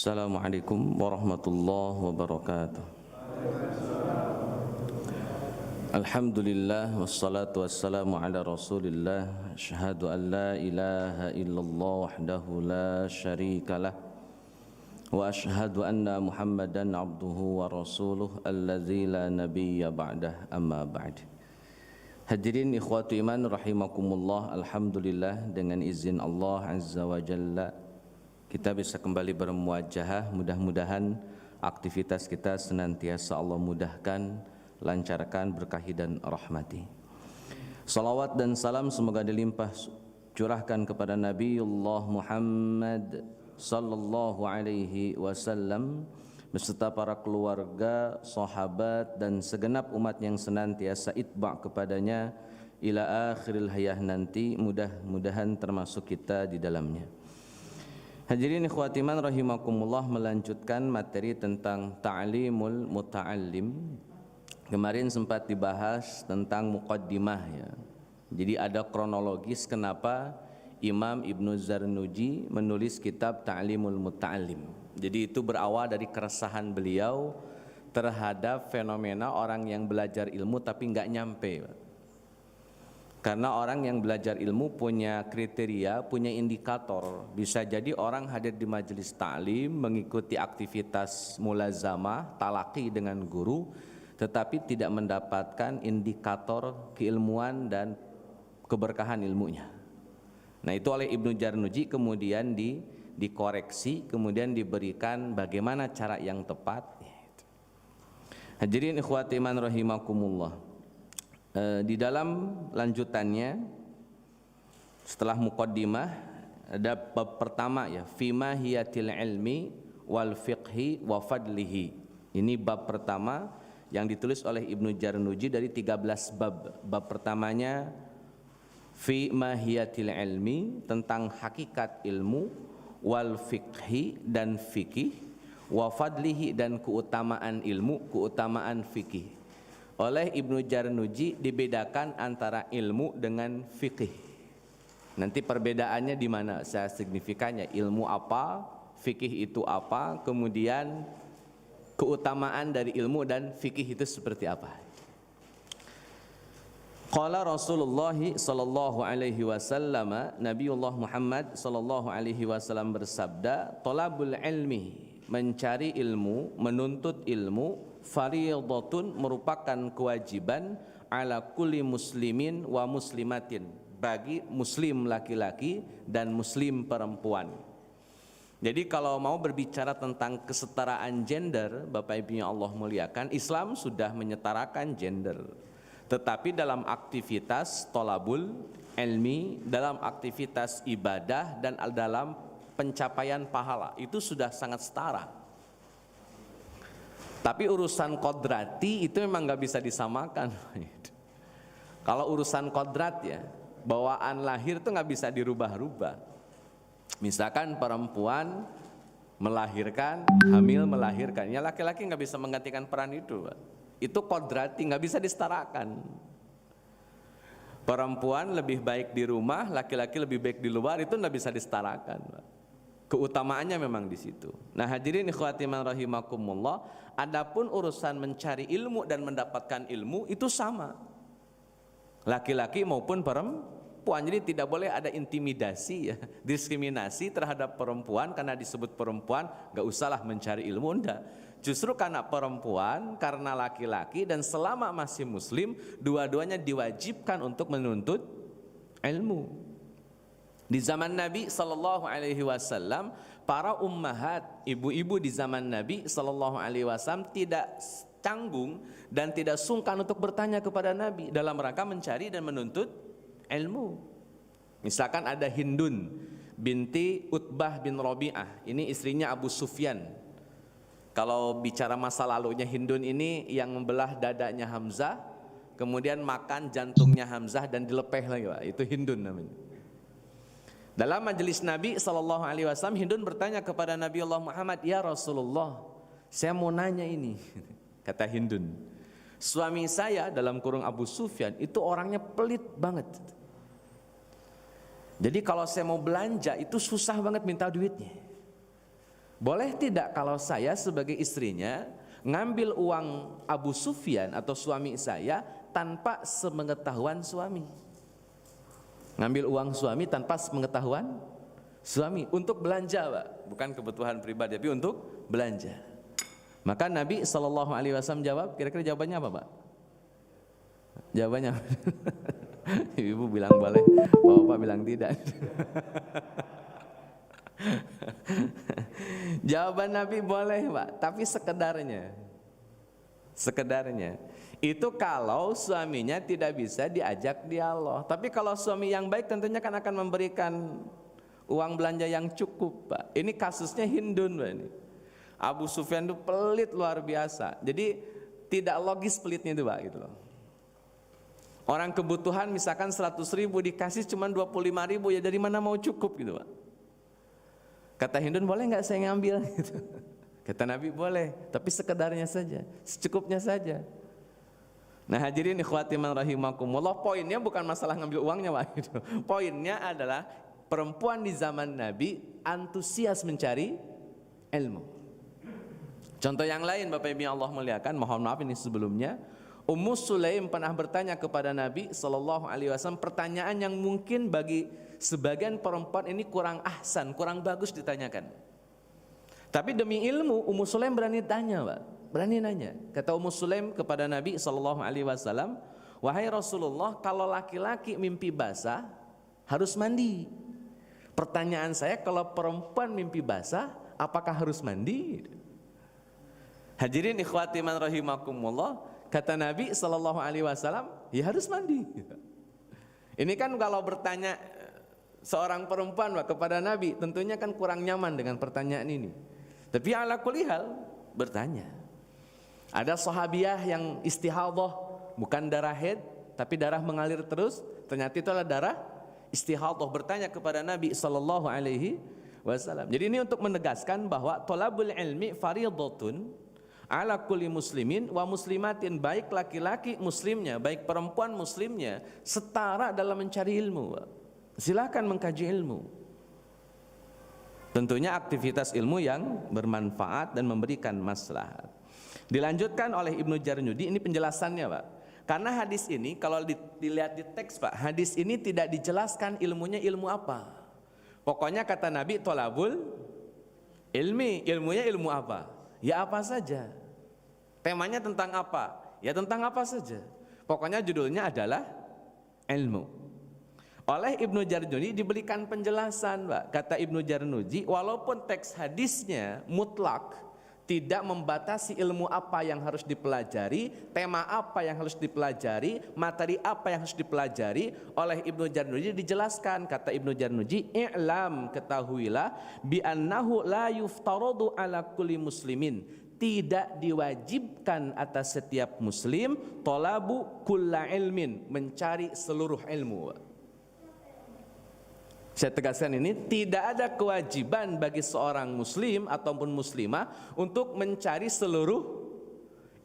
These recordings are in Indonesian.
Assalamualaikum warahmatullahi wabarakatuh. Alhamdulillah wassalatu wassalamu ala Rasulillah. Asyhadu an la ilaha illallah wahdahu la syarikalah wa asyhadu anna Muhammadan abduhu wa rasuluh allazi la nabiyya ba'dah, amma ba'd. Hadirin ikhwatu iman rahimakumullah, alhamdulillah dengan izin Allah azza wa jalla kita bisa kembali bermuajahah. Mudah-mudahan aktivitas kita senantiasa Allah mudahkan, lancarkan, berkahi dan rahmati. Salawat dan salam semoga dilimpah curahkan kepada Nabiullah Muhammad sallallahu alaihi wasallam beserta para keluarga, sahabat dan segenap umat yang senantiasa itba' kepadanya ila akhiril hayah nanti, mudah-mudahan termasuk kita di dalamnya. Hadirin ikhwati man rahimakumullah, melanjutkan materi tentang ta'limul muta'allim. Kemarin sempat dibahas tentang muqaddimah ya. Jadi ada kronologis kenapa Imam Ibnu Zarnuji menulis kitab Ta'limul Muta'allim. Jadi itu berawal dari keresahan beliau terhadap fenomena orang yang belajar ilmu tapi nggak nyampe. Karena orang yang belajar ilmu punya kriteria, punya indikator. Bisa jadi orang hadir di majelis ta'lim, mengikuti aktivitas mulazamah, talaqi dengan guru, tetapi tidak mendapatkan indikator keilmuan dan keberkahan ilmunya. Nah itu oleh Ibnu Zarnuji kemudian dikoreksi, kemudian diberikan bagaimana cara yang tepat. Hadirin ikhwati man rahimakumullah. Di dalam lanjutannya setelah muqaddimah ada bab pertama ya, fima hiyatil ilmi wal fiqhi wa fadlihi. Ini bab pertama yang ditulis oleh Ibnu Zarnuji dari 13 bab. Bab pertamanya fi mahiyatil ilmi, tentang hakikat ilmu, wal fiqhi dan fikih, wa fadlihi dan keutamaan ilmu, keutamaan fikih. Oleh Ibnu Zarnuji dibedakan antara ilmu dengan fikih. Nanti perbedaannya di mana saya signifikannya, ilmu apa, fikih itu apa, kemudian keutamaan dari ilmu dan fikih itu seperti apa. Qala Rasulullah sallallahu alaihi wasallam, Nabiullah Muhammad sallallahu alaihi wasallam bersabda, talabul ilmi, mencari ilmu, menuntut ilmu, fariidatun, merupakan kewajiban, ala kulli muslimin wa muslimatin, bagi muslim laki-laki dan muslim perempuan. Jadi kalau mau berbicara tentang kesetaraan gender, Bapak Ibu yang Allah muliakan, Islam sudah menyetarakan gender. Tetapi dalam aktivitas tolabul ilmi, dalam aktivitas ibadah dan dalam pencapaian pahala itu sudah sangat setara. Tapi urusan kodrati itu memang nggak bisa disamakan. Kalau urusan kodrat ya, bawaan lahir itu nggak bisa dirubah-rubah. Misalkan perempuan melahirkan, hamil melahirkan, ya laki-laki nggak bisa menggantikan peran itu. Itu kodrati, nggak bisa disetarakan. Perempuan lebih baik di rumah, laki-laki lebih baik di luar, itu nggak bisa disetarakan. Keutamaannya memang di situ. Nah hadirin ikhwati man rahimakumullah, adapun urusan mencari ilmu dan mendapatkan ilmu itu sama, laki-laki maupun perempuan. Jadi tidak boleh ada intimidasi ya, diskriminasi terhadap perempuan karena disebut perempuan nggak usahlah mencari ilmu, enggak. Justru karena perempuan, karena laki-laki, dan selama masih muslim, dua-duanya diwajibkan untuk menuntut ilmu. Di zaman Nabi sallallahu alaihi wasallam, para ummahat, ibu-ibu di zaman Nabi sallallahu alaihi wasallam tidak canggung dan tidak sungkan untuk bertanya kepada Nabi dalam rangka mencari dan menuntut ilmu. Misalkan ada Hindun binti Utbah bin Rabi'ah, ini istrinya Abu Sufyan. Kalau bicara masa lalunya, Hindun ini yang membelah dadanya Hamzah, kemudian makan jantungnya Hamzah dan dilepeh lagi, Pak. Itu Hindun namanya. Dalam majelis Nabi SAW, Hindun bertanya kepada Nabi Allah Muhammad, ya Rasulullah, saya mau nanya ini. Kata Hindun, suami saya dalam kurung Abu Sufyan itu orangnya pelit banget. Jadi kalau saya mau belanja itu susah banget minta duitnya. boleh tidak kalau saya sebagai istrinya ngambil uang Abu Sufyan atau suami saya tanpa sepengetahuan suami? Ngambil uang suami tanpa sepengetahuan suami untuk belanja, Pak. Bukan kebutuhan pribadi, tapi untuk belanja. Maka Nabi SAW jawab, kira-kira jawabannya apa, Pak? Jawabannya Ibu bilang boleh, Bapak bilang tidak. Jawaban Nabi boleh, Pak, tapi sekedarnya. Sekedarnya. Itu kalau suaminya tidak bisa diajak dialog. Tapi kalau suami yang baik tentunya kan akan memberikan uang belanja yang cukup, Pak. Ini kasusnya Hindun, Pak. Ini Abu Sufyan itu pelit luar biasa. Jadi tidak logis pelitnya itu, Pak, gitu loh. Orang kebutuhan misalkan 100.000 dikasih cuma 25.000, ya dari mana mau cukup gitu, Pak. Kata Hindun, boleh nggak saya ngambil gitu. Kata Nabi, boleh, tapi sekedarnya saja, secukupnya saja. Nah, hadirin ikhwati man rahimakumullah, poinnya bukan masalah ngambil uangnya, Pak, gitu. Poinnya adalah perempuan di zaman Nabi antusias mencari ilmu. Contoh yang lain, Bapak Ibu yang Allah muliakan, mohon maaf ini sebelumnya, Ummu Sulaim pernah bertanya kepada Nabi SAW pertanyaan yang mungkin bagi sebagian perempuan ini kurang ahsan, kurang bagus ditanyakan. Tapi demi ilmu Ummu Sulaim berani tanya, Pak, berani nanya. Kata Ummu Sulaim kepada Nabi SAW, wahai Rasulullah, kalau laki-laki mimpi basah harus mandi. Pertanyaan saya, kalau perempuan mimpi basah apakah harus mandi? Hadirin ikhwati man rahimakumullah, kata Nabi SAW, ya harus mandi. Ini kan kalau bertanya seorang perempuan, Pak, kepada Nabi, tentunya kan kurang nyaman dengan pertanyaan ini. Tapi ala kulli hal bertanya. Ada sahabiah yang istihadhah, bukan darah haid, tapi darah mengalir terus. Ternyata itu adalah darah istihadhah, bertanya kepada Nabi SAW. Jadi ini untuk menegaskan bahwa thalabul ilmi fardhatun ala kulli muslimin wa muslimatin, baik laki-laki muslimnya, baik perempuan muslimnya, setara dalam mencari ilmu. Silakan mengkaji ilmu. Tentunya aktivitas ilmu yang bermanfaat dan memberikan maslahat. Dilanjutkan oleh Ibnu Jarnudi, ini penjelasannya, Pak. Karena hadis ini kalau dilihat di teks, Pak, hadis ini tidak dijelaskan ilmunya ilmu apa. Pokoknya kata Nabi, thalabul ilmi, ilmunya ilmu apa? Ya apa saja. Temanya tentang apa? Ya tentang apa saja. Pokoknya judulnya adalah ilmu. Oleh Ibnu Jarnudi diberikan penjelasan, Pak. Kata Ibnu Jarnudi, walaupun teks hadisnya mutlak, tidak membatasi ilmu apa yang harus dipelajari, tema apa yang harus dipelajari, materi apa yang harus dipelajari, oleh Ibnu Jarnudi dijelaskan. Kata Ibnu Jarnudi, i'lam, ketahuilah, bi annahu la yuftaradu ala kulli muslimin, tidak diwajibkan atas setiap muslim talabu kulla ilmin, mencari seluruh ilmu. Saya tegaskan ini, tidak ada kewajiban bagi seorang muslim ataupun muslimah untuk mencari seluruh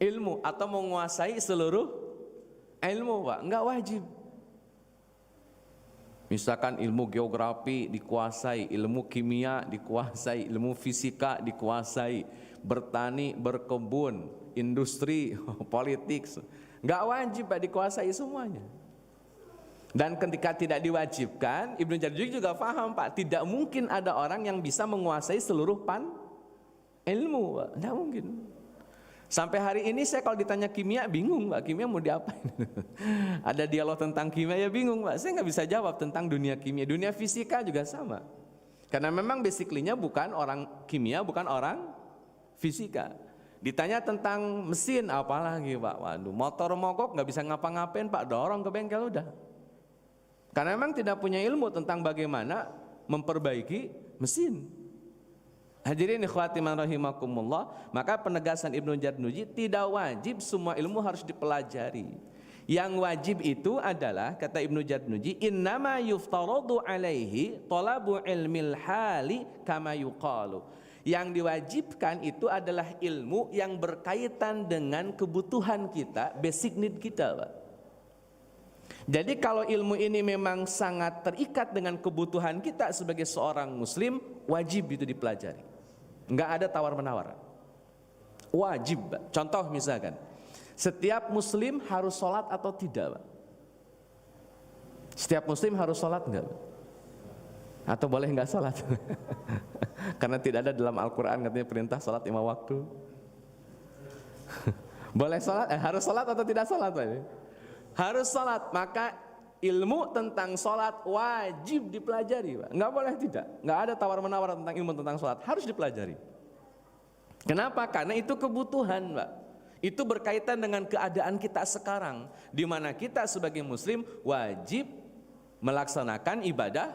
ilmu atau menguasai seluruh ilmu, Pak. Enggak wajib. Misalkan ilmu geografi dikuasai, ilmu kimia dikuasai, ilmu fisika dikuasai, bertani, berkebun, industri, politik, enggak wajib, Pak, dikuasai semuanya. Dan ketika tidak diwajibkan, Ibnu Jarnudi juga paham, Pak, tidak mungkin ada orang yang bisa menguasai seluruh ilmu, Pak. Tidak mungkin. Sampai hari ini saya kalau ditanya kimia bingung, Pak, kimia mau diapain? Ada dialog tentang kimia, ya bingung, Pak. Saya nggak bisa jawab tentang dunia kimia. Dunia fisika juga sama. Karena memang basically-nya bukan orang kimia, bukan orang fisika. Ditanya tentang mesin, apalagi, Pak. Waduh, motor mogok nggak bisa ngapa-ngapain, Pak, dorong ke bengkel udah. Karena memang tidak punya ilmu tentang bagaimana memperbaiki mesin. Hadirin ikhwati man rahimakumullah, maka penegasan Ibnu Jarnudi, tidak wajib semua ilmu harus dipelajari. Yang wajib itu adalah, kata Ibnu Jarnudi, innama yuftaradu alaihi talabu ilmil hali kama yuqalu. Yang diwajibkan itu adalah ilmu yang berkaitan dengan kebutuhan kita, basic need kita, Pak. Jadi kalau ilmu ini memang sangat terikat dengan kebutuhan kita sebagai seorang muslim, wajib itu dipelajari. Nggak ada tawar-menawar. Wajib, Pak. Contoh misalkan, setiap muslim harus sholat atau tidak, Pak? Setiap muslim harus sholat enggak, Pak? Atau boleh enggak sholat? Karena tidak ada dalam Al-Quran katanya perintah sholat 5 waktu. Boleh sholat, harus sholat atau tidak sholat, Pak? Harus sholat, maka ilmu tentang sholat wajib dipelajari, Pak. Enggak boleh tidak, enggak ada tawar-menawar tentang ilmu tentang sholat, harus dipelajari. Kenapa? Karena itu kebutuhan, Pak. Itu berkaitan dengan keadaan kita sekarang, di mana kita sebagai muslim wajib melaksanakan ibadah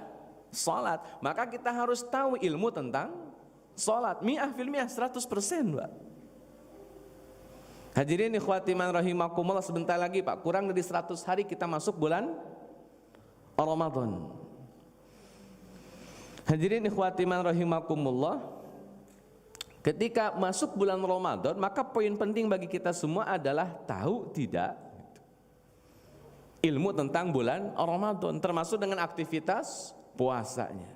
sholat. Maka kita harus tahu ilmu tentang sholat. Mi'ah fil mi'ah, 100%, Pak. Hadirin ikhwati man rahimakumullah, sebentar lagi, Pak, kurang dari 100 hari kita masuk bulan Ramadan. Hadirin ikhwati man rahimakumullah, ketika masuk bulan Ramadan, maka poin penting bagi kita semua adalah tahu tidak ilmu tentang bulan Ramadan, termasuk dengan aktivitas puasanya.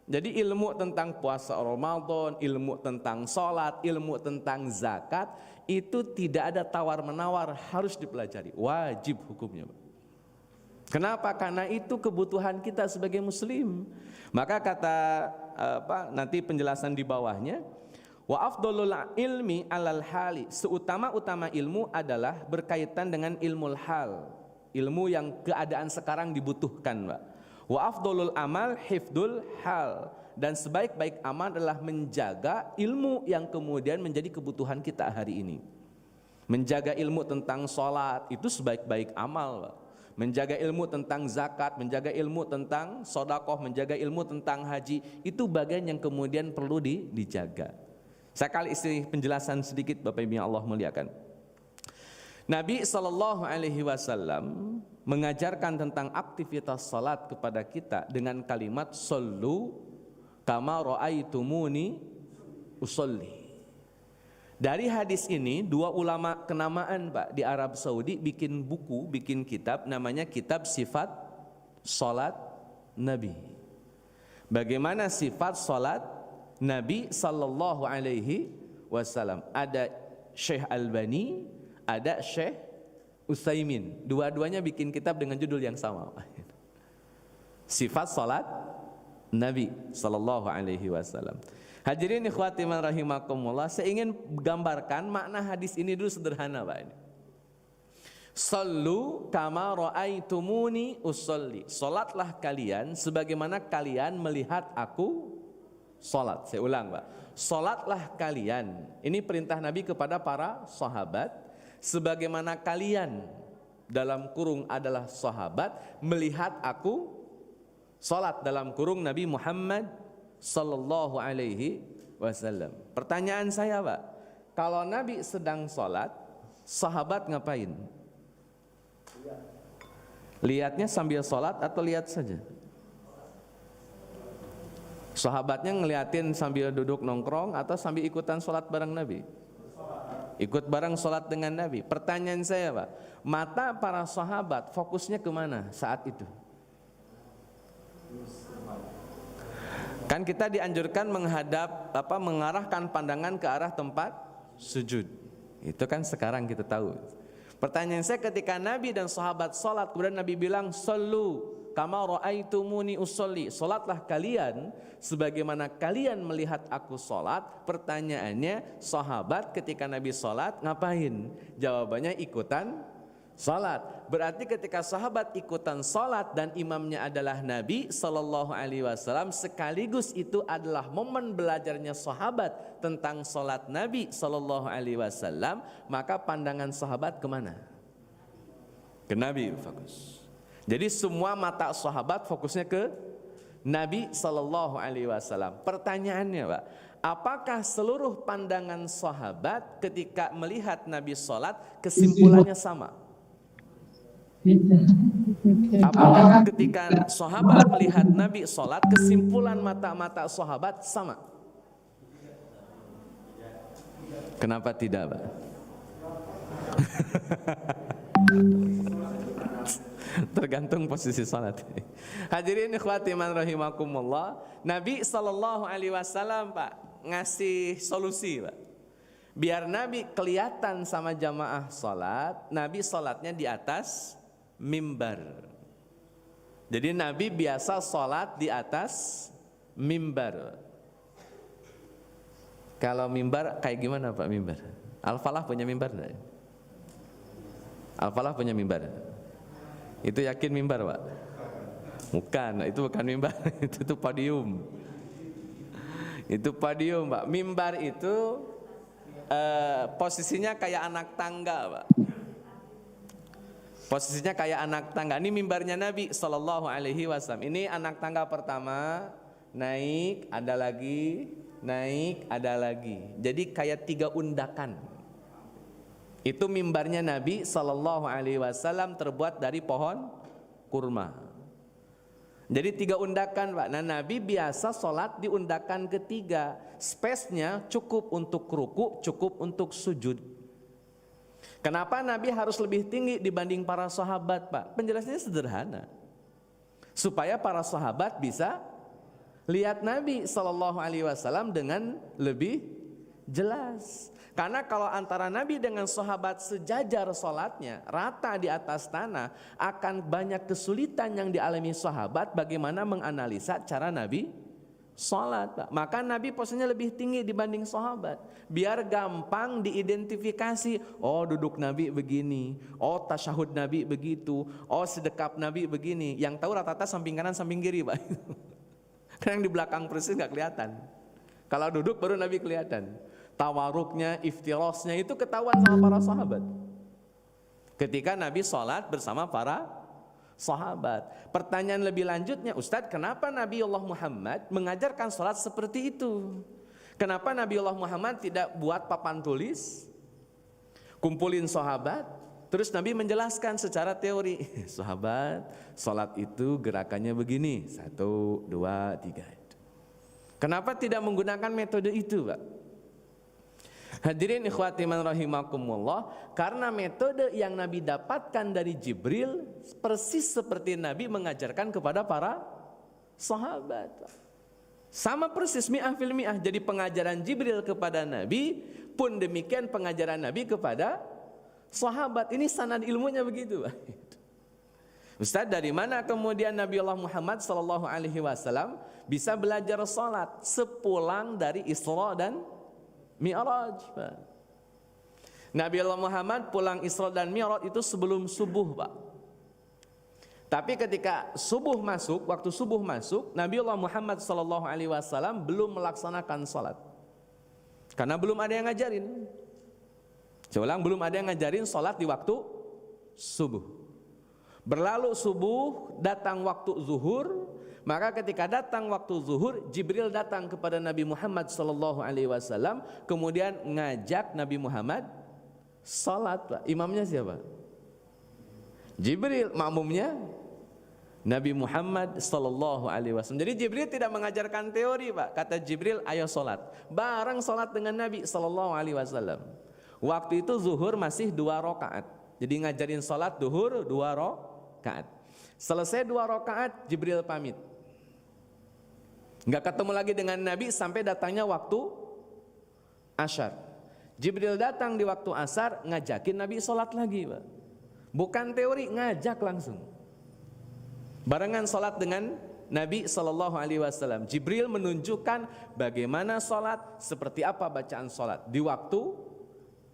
Jadi ilmu tentang puasa Ramadan, ilmu tentang sholat, ilmu tentang zakat, itu tidak ada tawar-menawar, harus dipelajari, wajib hukumnya. Kenapa? Karena itu kebutuhan kita sebagai muslim. Maka kata nanti penjelasan di bawahnya, wa afdalul ilmi alal hali, seutama-utama ilmu adalah berkaitan dengan ilmu hal, ilmu yang keadaan sekarang dibutuhkan, Pak. Wa afdalul amal hifdul hal, dan sebaik-baik amal adalah menjaga ilmu yang kemudian menjadi kebutuhan kita hari ini. Menjaga ilmu tentang sholat itu sebaik-baik amal, Pak. Menjaga ilmu tentang zakat, menjaga ilmu tentang sodakoh, menjaga ilmu tentang haji, itu bagian yang kemudian perlu dijaga. Saya kali isi penjelasan sedikit, Bapak Ibu yang Allah muliakan. Nabi SAW mengajarkan tentang aktivitas salat kepada kita dengan kalimat sallu kama ra'aitumuni usolli. Dari hadis ini, dua ulama kenamaan, Pak, di Arab Saudi bikin buku, bikin kitab, namanya Kitab Sifat Salat Nabi. Bagaimana sifat salat Nabi sallallahu alaihi wasallam. Ada Syekh Albani, ada Syekh Utsaimin. Dua-duanya bikin kitab dengan judul yang sama. Sifat salat Nabi sallallahu alaihi wasallam. Hadirin ikhwati man rahimakumullah, saya ingin gambarkan makna hadis ini dulu sederhana, Pak. Sallu kama ra'aitumuni usolli. Salatlah kalian sebagaimana kalian melihat aku salat. Saya ulang, Pak. Salatlah kalian. Ini perintah Nabi kepada para sahabat, sebagaimana kalian dalam kurung adalah sahabat melihat aku salat, dalam kurung Nabi Muhammad sallallahu alaihi wasallam. Pertanyaan saya, Pak, kalau Nabi sedang salat, sahabat ngapain? Lihatnya sambil salat atau lihat saja? Sahabatnya ngeliatin sambil duduk nongkrong atau sambil ikutan sholat bareng Nabi? Ikut bareng sholat dengan Nabi. Pertanyaan saya, Pak, mata para sahabat fokusnya kemana saat itu? Kan kita dianjurkan mengarahkan pandangan ke arah tempat sujud. Itu kan sekarang kita tahu. Pertanyaan saya, ketika Nabi dan sahabat sholat, kemudian Nabi bilang sallu kama ra'aitumuni usolli, salatlah kalian sebagaimana kalian melihat aku salat. Pertanyaannya, sahabat ketika Nabi salat ngapain? Jawabannya ikutan salat. Berarti ketika sahabat ikutan salat dan imamnya adalah Nabi sallallahu alaihi wasallam, sekaligus itu adalah momen belajarnya sahabat tentang salat Nabi sallallahu alaihi wasallam, maka pandangan sahabat kemana? Ke Nabi, fokus. Jadi semua mata sahabat fokusnya ke Nabi sallallahu alaihi wasallam. Pertanyaannya, Pak, apakah seluruh pandangan sahabat ketika melihat Nabi salat kesimpulannya sama? Apakah ketika sahabat melihat Nabi salat kesimpulan mata-mata sahabat sama? Kenapa tidak, Pak? Tergantung posisi salat. Hadirin ikhwati man rahimakumullah, Nabi sallallahu alaihi wasallam, Pak, ngasih solusi, Pak. Biar Nabi kelihatan sama jamaah sholat, Nabi sholatnya di atas mimbar. Jadi Nabi biasa sholat di atas mimbar. Kalau mimbar kayak gimana Pak mimbar? Al-Falah punya mimbar enggak? Al-Falah punya mimbar. Itu yakin mimbar Pak? Bukan, itu bukan mimbar, itu podium. Itu podium Pak. Mimbar itu posisinya kayak anak tangga Pak. Posisinya kayak anak tangga. Ini mimbarnya Nabi Sallallahu Alaihi Wasallam. Ini anak tangga pertama, naik, ada lagi, naik, ada lagi. Jadi kayak 3 undakan. Itu mimbarnya Nabi Sallallahu Alaihi Wasallam terbuat dari pohon kurma. Jadi 3 undakan Pak. Nah Nabi biasa sholat di undakan ketiga. Space-nya cukup untuk ruku, cukup untuk sujud. Kenapa Nabi harus lebih tinggi dibanding para sahabat Pak? Penjelasannya sederhana. Supaya para sahabat bisa lihat Nabi Sallallahu Alaihi Wasallam dengan lebih jelas. Karena kalau antara Nabi dengan sahabat sejajar sholatnya, rata di atas tanah, akan banyak kesulitan yang dialami sahabat bagaimana menganalisa cara Nabi sholat. Maka Nabi posisinya lebih tinggi dibanding sahabat. Biar gampang diidentifikasi, oh duduk Nabi begini, oh tasyahud Nabi begitu, oh sedekap Nabi begini. Yang tahu rata-rata samping kanan samping kiri Pak. Karena yang di belakang persis nggak kelihatan. Kalau duduk baru Nabi kelihatan. Tawaruknya, iftirosnya itu ketahuan sama para sahabat. Ketika Nabi sholat bersama para sahabat. Pertanyaan lebih lanjutnya, Ustadz, kenapa Nabi Allah Muhammad mengajarkan sholat seperti itu? Kenapa Nabi Allah Muhammad tidak buat papan tulis, kumpulin sahabat, terus Nabi menjelaskan secara teori, sahabat, sholat itu gerakannya begini, 1, 2, 3. Kenapa tidak menggunakan metode itu Pak? Hadirin ikhwati man rahimakumullah, karena metode yang Nabi dapatkan dari Jibril persis seperti Nabi mengajarkan kepada para sahabat. Sama persis mi'ah fil mi'ah. Jadi pengajaran Jibril kepada Nabi pun demikian pengajaran Nabi kepada sahabat. Ini sanad ilmunya begitu. Ustaz, dari mana kemudian Nabi Allah Muhammad sallallahu alaihi wasallam bisa belajar salat sepulang dari Isra dan Mi'raj, Pak? Nabi Allah Muhammad pulang Isra dan Mi'raj itu sebelum subuh, Pak. Tapi ketika subuh masuk, waktu subuh masuk, Nabi Allah Muhammad sallallahu alaihi wasallam belum melaksanakan salat. Karena belum ada yang ngajarin. Saya ulang, belum ada yang ngajarin salat di waktu subuh. Berlalu subuh, datang waktu zuhur. Maka ketika datang waktu zuhur, Jibril datang kepada Nabi Muhammad sallallahu alaihi wasallam, kemudian ngajak Nabi Muhammad salat, Pak. Imamnya siapa? Jibril, makmumnya Nabi Muhammad sallallahu alaihi wasallam. Jadi Jibril tidak mengajarkan teori, Pak. Kata Jibril, ayo salat. Bareng salat dengan Nabi sallallahu alaihi wasallam. Waktu itu zuhur masih 2 rakaat. Jadi ngajarin salat zuhur 2 rakaat. Selesai 2 rakaat, Jibril pamit. Enggak ketemu lagi dengan Nabi sampai datangnya waktu Asyar. Jibril datang di waktu Asar, ngajakin Nabi sholat lagi, Pak. Bukan teori, ngajak langsung. Barengan sholat dengan Nabi Sallallahu Alaihi Wasallam. Jibril menunjukkan bagaimana sholat, seperti apa bacaan sholat di waktu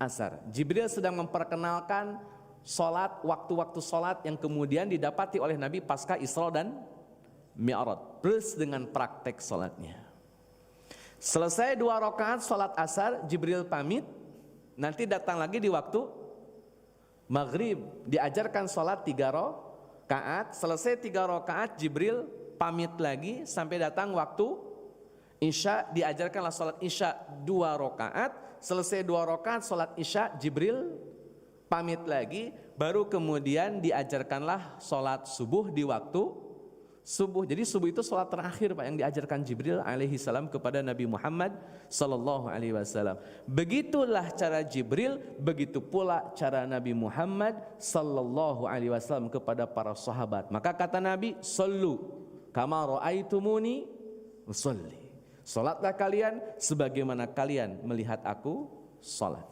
Asar. Jibril sedang memperkenalkan sholat, waktu-waktu sholat yang kemudian didapati oleh Nabi pasca Isra dan Mi'raj, plus dengan praktek sholatnya. Selesai 2 rakaat sholat asar, Jibril pamit. Nanti datang lagi di waktu maghrib, diajarkan sholat 3 rakaat. Selesai 3 rakaat, Jibril pamit lagi sampai datang waktu Isya, diajarkanlah sholat Isya 2 rakaat. Selesai 2 rakaat sholat Isya, Jibril pamit lagi. Baru kemudian diajarkanlah sholat subuh di waktu subuh. Jadi subuh itu sholat terakhir, Pak, yang diajarkan Jibril alaihi salam kepada Nabi Muhammad sallallahu alaihi wasallam. Begitulah cara Jibril, begitu pula cara Nabi Muhammad sallallahu alaihi wasallam kepada para sahabat. Maka kata Nabi, "Shallu kama raaitumuni usolli." Salatlah kalian sebagaimana kalian melihat aku salat.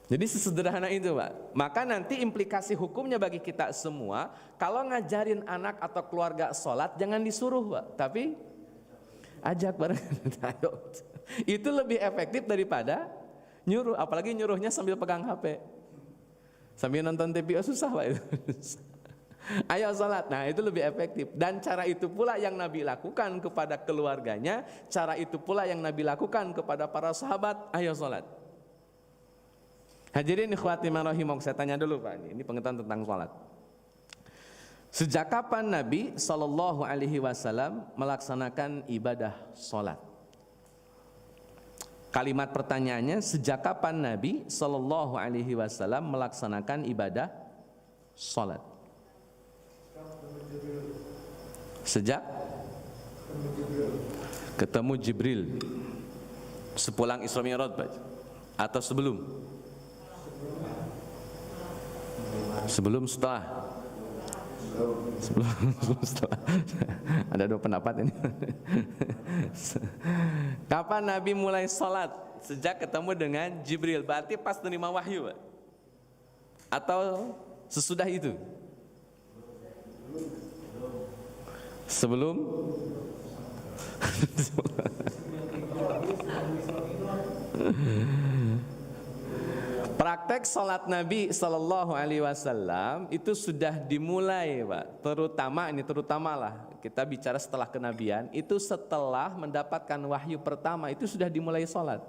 Jadi sesederhana itu, Pak. Maka nanti implikasi hukumnya bagi kita semua, kalau ngajarin anak atau keluarga salat jangan disuruh, Pak, tapi ajak bareng. Ayo. Itu lebih efektif daripada nyuruh, apalagi nyuruhnya sambil pegang HP. Sambil nonton TV, susah, Pak itu. Ayo salat, nah itu lebih efektif. Dan cara itu pula yang Nabi lakukan kepada keluarganya, cara itu pula yang Nabi lakukan kepada para sahabat. Ayo salat. Hadirin ikhwati man rahimakumullah, saya tanya dulu, Pak, ini pengetahuan tentang salat. Sejak kapan Nabi SAW melaksanakan ibadah salat? Kalimat pertanyaannya, sejak kapan Nabi SAW melaksanakan ibadah salat? Sejak ketemu Jibril sepulang Isra Mi'raj, atau sebelum? Sebelum, setelah? Sebelum, setelah. Ada dua pendapat ini. Kapan Nabi mulai salat? Sejak ketemu dengan Jibril, berarti pas menerima wahyu, Pak? Atau sesudah itu? Sebelum? Praktek salat Nabi SAW itu sudah dimulai, Pak. Terutamalah kita bicara setelah kenabian, itu setelah mendapatkan wahyu pertama itu sudah dimulai salat.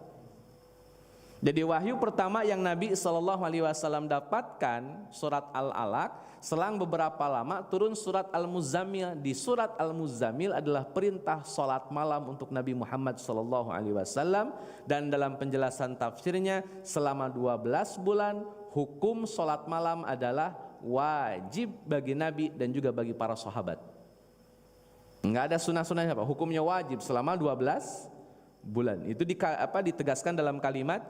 Jadi wahyu pertama yang Nabi SAW dapatkan surat Al-Alaq, selang beberapa lama turun surat Al-Muzammil. Di surat Al-Muzammil adalah perintah salat malam untuk Nabi Muhammad SAW, dan dalam penjelasan tafsirnya selama 12 bulan hukum salat malam adalah wajib bagi Nabi dan juga bagi para sahabat. Enggak ada sunnah-sunnahnya, Pak. Hukumnya wajib selama 12 bulan. Itu ditegaskan dalam kalimat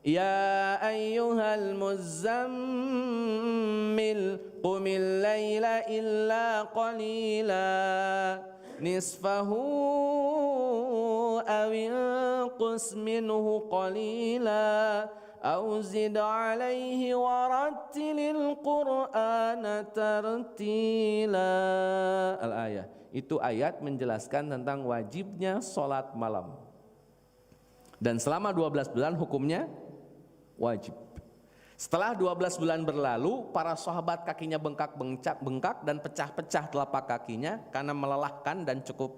Ya ayyuhal muzammil qumil laila illa qalila nisfahu awil qus minhu qalila aw zid alaihi warattilil qur'ana tartila. Al-ayah. Itu ayat menjelaskan tentang wajibnya salat malam. Dan selama 12 bulan hukumnya wajib. Setelah 12 bulan berlalu, para sahabat kakinya bengkak dan pecah-pecah telapak kakinya karena melelahkan dan cukup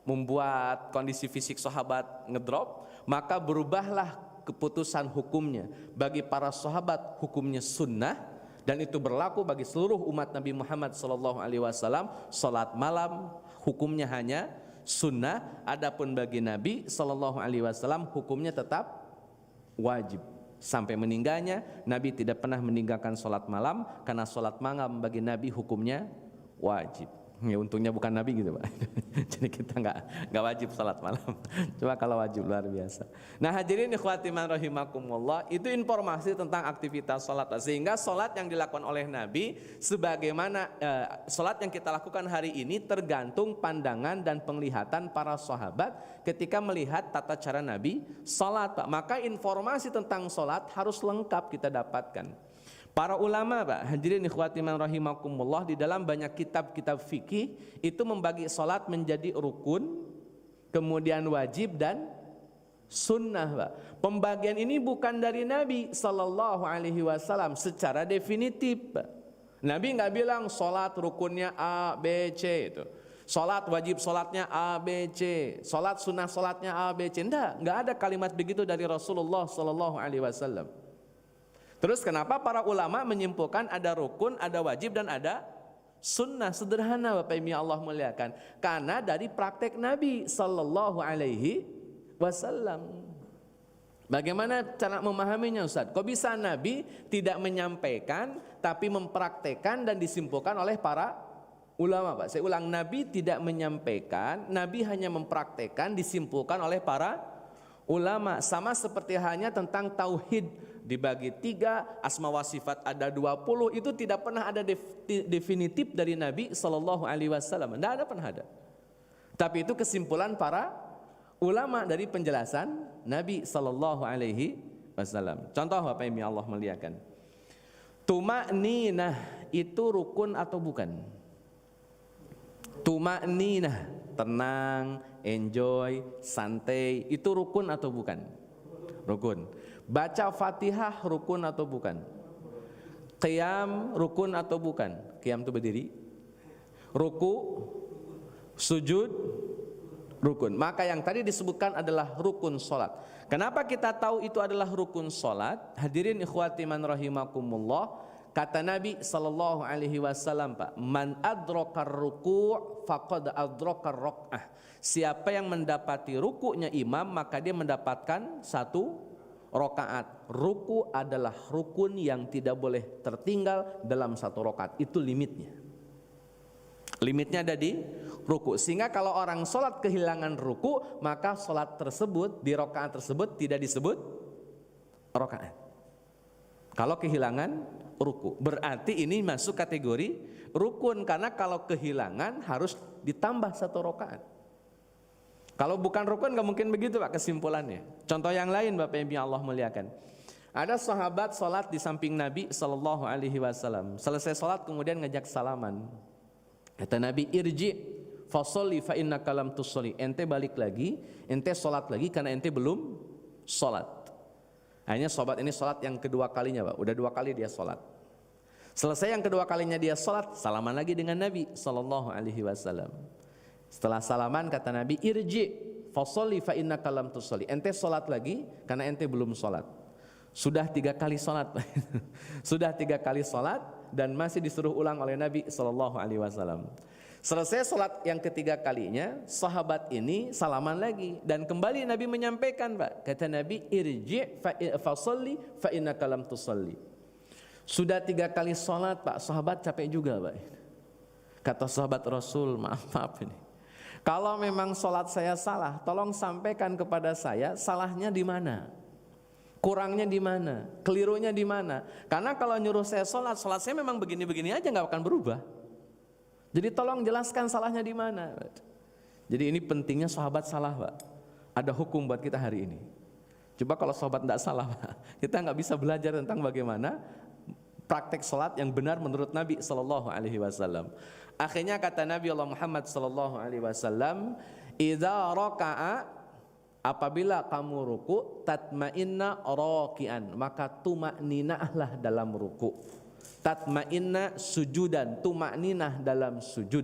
membuat kondisi fisik sahabat ngedrop. Maka berubahlah keputusan hukumnya. Bagi para sahabat hukumnya sunnah, dan itu berlaku bagi seluruh umat Nabi Muhammad SAW. Salat malam hukumnya hanya sunnah. Adapun bagi Nabi SAW hukumnya tetap wajib. Sampai meninggalnya Nabi tidak pernah meninggalkan salat malam, karena salat malam bagi Nabi hukumnya wajib. Ya untungnya bukan Nabi gitu, Pak. Jadi kita nggak wajib salat malam. Cuma kalau wajib luar biasa. Nah hadirin ikhwati man rahimakumullah, itu informasi tentang aktivitas salat. Sehingga salat yang dilakukan oleh Nabi sebagaimana salat yang kita lakukan hari ini tergantung pandangan dan penglihatan para sahabat ketika melihat tata cara Nabi salat, Pak. Maka informasi tentang salat harus lengkap kita dapatkan. Para ulama, Pak, hadirin ikhwati man rahimakumullah, di dalam banyak kitab-kitab fikih itu membagi salat menjadi rukun, kemudian wajib dan sunnah, Pak. Pembagian ini bukan dari Nabi SAW secara definitif, Pak. Nabi nggak bilang salat rukunnya A, B, C itu. Salat wajib salatnya A, B, C. Salat sunnah salatnya A, B, C. Nggak ada kalimat begitu dari Rasulullah SAW. Terus kenapa para ulama menyimpulkan ada rukun, ada wajib dan ada sunnah? Sederhana, Bapak Ibu Allah muliakan, karena dari praktek Nabi Sallallahu Alaihi Wasallam. Bagaimana cara memahaminya, Ustaz? Kok bisa Nabi tidak menyampaikan tapi mempraktekkan dan disimpulkan oleh para ulama, Pak? Saya ulang, Nabi tidak menyampaikan, Nabi hanya mempraktekkan, disimpulkan oleh para ulama. Sama seperti hanya tentang tauhid dibagi 3, asma wa sifat ada 20, itu tidak pernah ada definitif dari Nabi SAW. Tidak ada, pernah ada. Tapi itu kesimpulan para ulama dari penjelasan Nabi sallallahu alaihi wasallam. Contoh Bapak Ibu Allah muliakan. Tuma'ninah itu rukun atau bukan? Tuma'ninah, tenang, enjoy, santai, itu rukun atau bukan? Rukun. Baca Fatihah rukun atau bukan? Qiyam rukun atau bukan? Qiyam itu berdiri. Ruku, sujud, rukun. Maka yang tadi disebutkan adalah rukun solat. Kenapa kita tahu itu adalah rukun solat? Hadirin ikhwati man rahimakumullah, kata Nabi sallallahu alaihi wasallam, Pak, man adrakar ruku' faqad adrakar raq'ah. Siapa yang mendapati ruku'nya imam, maka dia mendapatkan satu rakaat. Ruku' adalah rukun yang tidak boleh tertinggal dalam satu rakaat. Itu limitnya. Limitnya ada di ruku. Sehingga kalau orang sholat kehilangan ruku, maka sholat tersebut di rakaat tersebut tidak disebut rakaat. Kalau kehilangan ruku, berarti ini masuk kategori rukun, karena kalau kehilangan harus ditambah satu rakaat. Kalau bukan rukun nggak mungkin begitu Pak kesimpulannya. Contoh yang lain Bapak Ibu Allah muliakan. Ada sahabat sholat di samping Nabi Sallallahu Alaihi Wasallam. Selesai sholat kemudian ngajak salaman. Kata Nabi, irji fasolli fa innaka lam tusolli. Ente balik lagi, ente sholat lagi karena ente belum sholat. Hanya sahabat ini sholat yang kedua kalinya Pak. Udah 2 kali dia sholat. Selesai yang kedua kalinya dia sholat, salaman lagi dengan Nabi Sallallahu Alaihi Wasallam. Setelah salaman kata Nabi, irji fasolli fa innaka lam tusolli. Ente sholat lagi karena ente belum sholat. Sudah 3 kali sholat. Sudah 3 kali sholat dan masih disuruh ulang oleh Nabi Sallallahu Alaihi Wasallam. Selesai sholat yang ketiga kalinya, sahabat ini salaman lagi dan kembali Nabi menyampaikan, Pak, kata Nabi, irji fasolli fa innaka lam tusolli. Sudah 3 kali sholat Pak, sahabat capek juga Pak. Kata sahabat Rasul, maaf ini, kalau memang sholat saya salah, tolong sampaikan kepada saya salahnya di mana, kurangnya di mana, kelirunya di mana. Karena kalau nyuruh saya sholat saya memang begini-begini aja, nggak akan berubah. Jadi tolong jelaskan salahnya di mana. Jadi ini pentingnya sahabat salah Pak. Ada hukum buat kita hari ini. Coba kalau sahabat tidak salah Pak, kita nggak bisa belajar tentang bagaimana praktek sholat yang benar menurut Nabi Sallallahu Alaihi Wasallam. Akhirnya kata Nabi Allah Muhammad Sallallahu Alaihi Wasallam, idza raka'a, apabila kamu ruku, tatma'inna raki'an, maka tuma'ninahlah dalam ruku. Tatma'inna sujudan, tuma'ninah dalam sujud.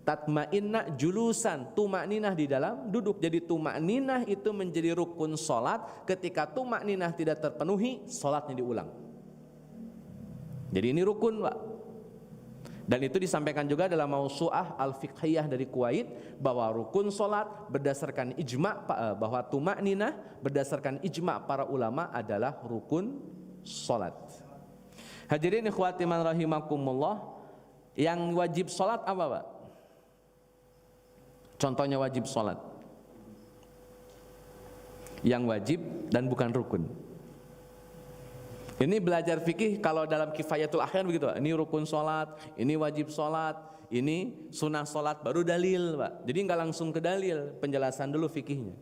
Tatma'inna julusan, tuma'ninah di dalam duduk. Jadi tuma'ninah itu menjadi rukun sholat. Ketika tuma'ninah tidak terpenuhi, sholatnya diulang. Jadi ini rukun Pak. Dan itu disampaikan juga dalam Mausu'ah Al-Fiqhiyah dari Kuwait, bahwa rukun sholat berdasarkan ijma' bahwa tuma'ninah berdasarkan ijma' para ulama adalah rukun sholat. Hadirin ikhwati man rahimakumullah, yang wajib sholat apa Pak? Contohnya wajib sholat yang wajib dan bukan rukun. Ini belajar fikih kalau dalam Kifayatul Ahyan begitu Pak. Ini rukun sholat, ini wajib sholat, ini sunnah sholat, baru dalil Pak. Jadi nggak langsung ke dalil, penjelasan dulu fikihnya.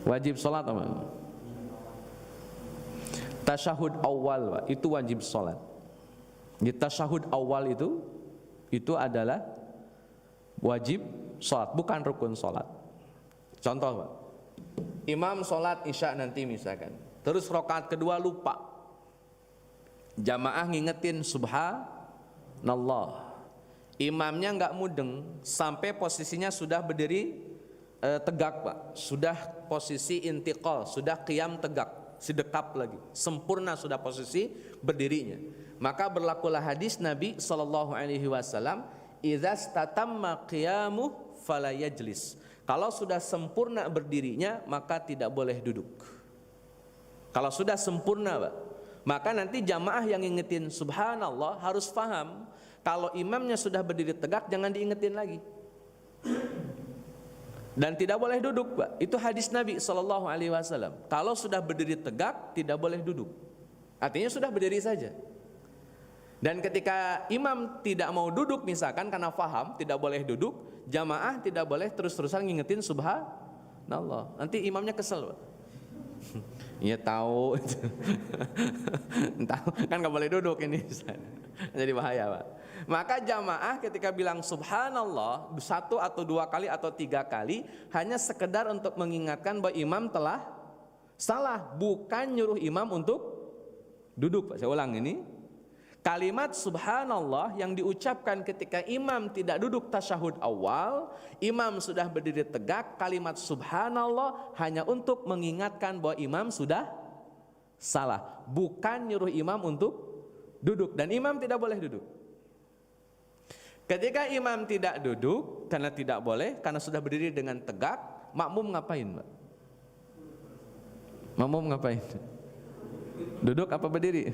Wajib sholat apa? Tasyahud awal Pak, itu wajib sholat. Di tasyahud awal itu adalah wajib sholat, bukan rukun sholat. Contoh Pak, imam sholat isya nanti misalkan, terus rakaat kedua lupa, jamaah ngingetin subhanallah, imamnya nggak mudeng sampai posisinya sudah berdiri tegak Pak, sudah posisi intiqal, sudah qiyam tegak, sedekap lagi, sempurna sudah posisi berdirinya, maka berlakulah hadis Nabi Sallallahu Alaihi Wasallam, idza statamma qiyamuh fala yajlis. Kalau sudah sempurna berdirinya, maka tidak boleh duduk. Kalau sudah sempurna Pak, maka nanti jamaah yang ingetin subhanallah harus paham, kalau imamnya sudah berdiri tegak jangan diingetin lagi. Dan tidak boleh duduk Pak. Itu hadis Nabi Sallallahu Alaihi Wasallam. Kalau sudah berdiri tegak tidak boleh duduk. Artinya sudah berdiri saja. Dan ketika imam tidak mau duduk misalkan karena faham tidak boleh duduk, jamaah tidak boleh terus-terusan ngingetin subhanallah. Nanti imamnya kesel, Pak. Iya tahu. Tahu kan nggak boleh duduk ini. Jadi bahaya, Pak. Maka jamaah ketika bilang subhanallah 1 atau 2 kali atau 3 kali hanya sekedar untuk mengingatkan bahwa imam telah salah, bukan nyuruh imam untuk duduk, Pak. Saya ulang ini. Kalimat subhanallah yang diucapkan ketika imam tidak duduk tasyahud awal, imam sudah berdiri tegak, kalimat subhanallah hanya untuk mengingatkan bahwa imam sudah salah, bukan nyuruh imam untuk duduk, dan imam tidak boleh duduk. Ketika imam tidak duduk karena tidak boleh, karena sudah berdiri dengan tegak, makmum ngapain, Pak? Makmum ngapain? Duduk apa berdiri?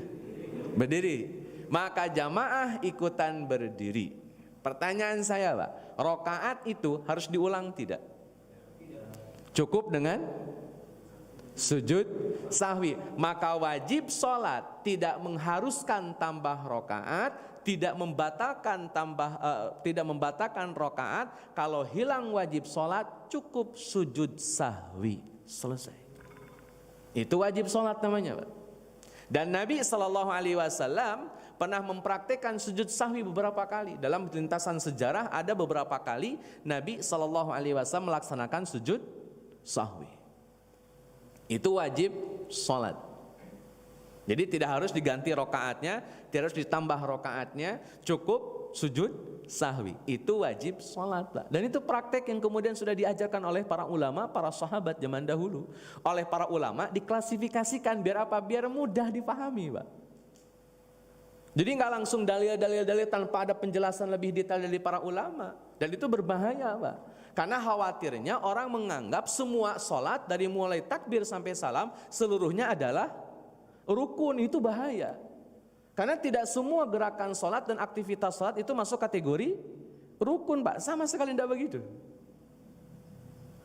Berdiri. Maka jamaah ikutan berdiri. Pertanyaan saya, Pak, rakaat itu harus diulang tidak? Cukup dengan sujud sahwi. Maka wajib sholat tidak mengharuskan tambah rakaat, tidak membatalkan rakaat. Kalau hilang wajib sholat, cukup sujud sahwi, selesai. Itu wajib sholat namanya, Pak. Dan Nabi SAW pernah mempraktekkan sujud sahwi beberapa kali. Dalam lintasan sejarah ada beberapa kali Nabi SAW melaksanakan sujud sahwi. Itu wajib sholat. Jadi tidak harus diganti rokaatnya, tidak harus ditambah rokaatnya, cukup sujud sahwi. Itu wajib sholat, Pak. Dan itu praktek yang kemudian sudah diajarkan oleh para ulama, para sahabat zaman dahulu. Oleh para ulama diklasifikasikan biar apa? Biar mudah dipahami, Pak. Jadi nggak langsung dalil-dalil tanpa ada penjelasan lebih detail dari para ulama. Dan itu berbahaya, Pak. Karena khawatirnya orang menganggap semua sholat dari mulai takbir sampai salam seluruhnya adalah rukun. Itu bahaya. Karena tidak semua gerakan sholat dan aktivitas sholat itu masuk kategori rukun, Pak. Sama sekali tidak begitu.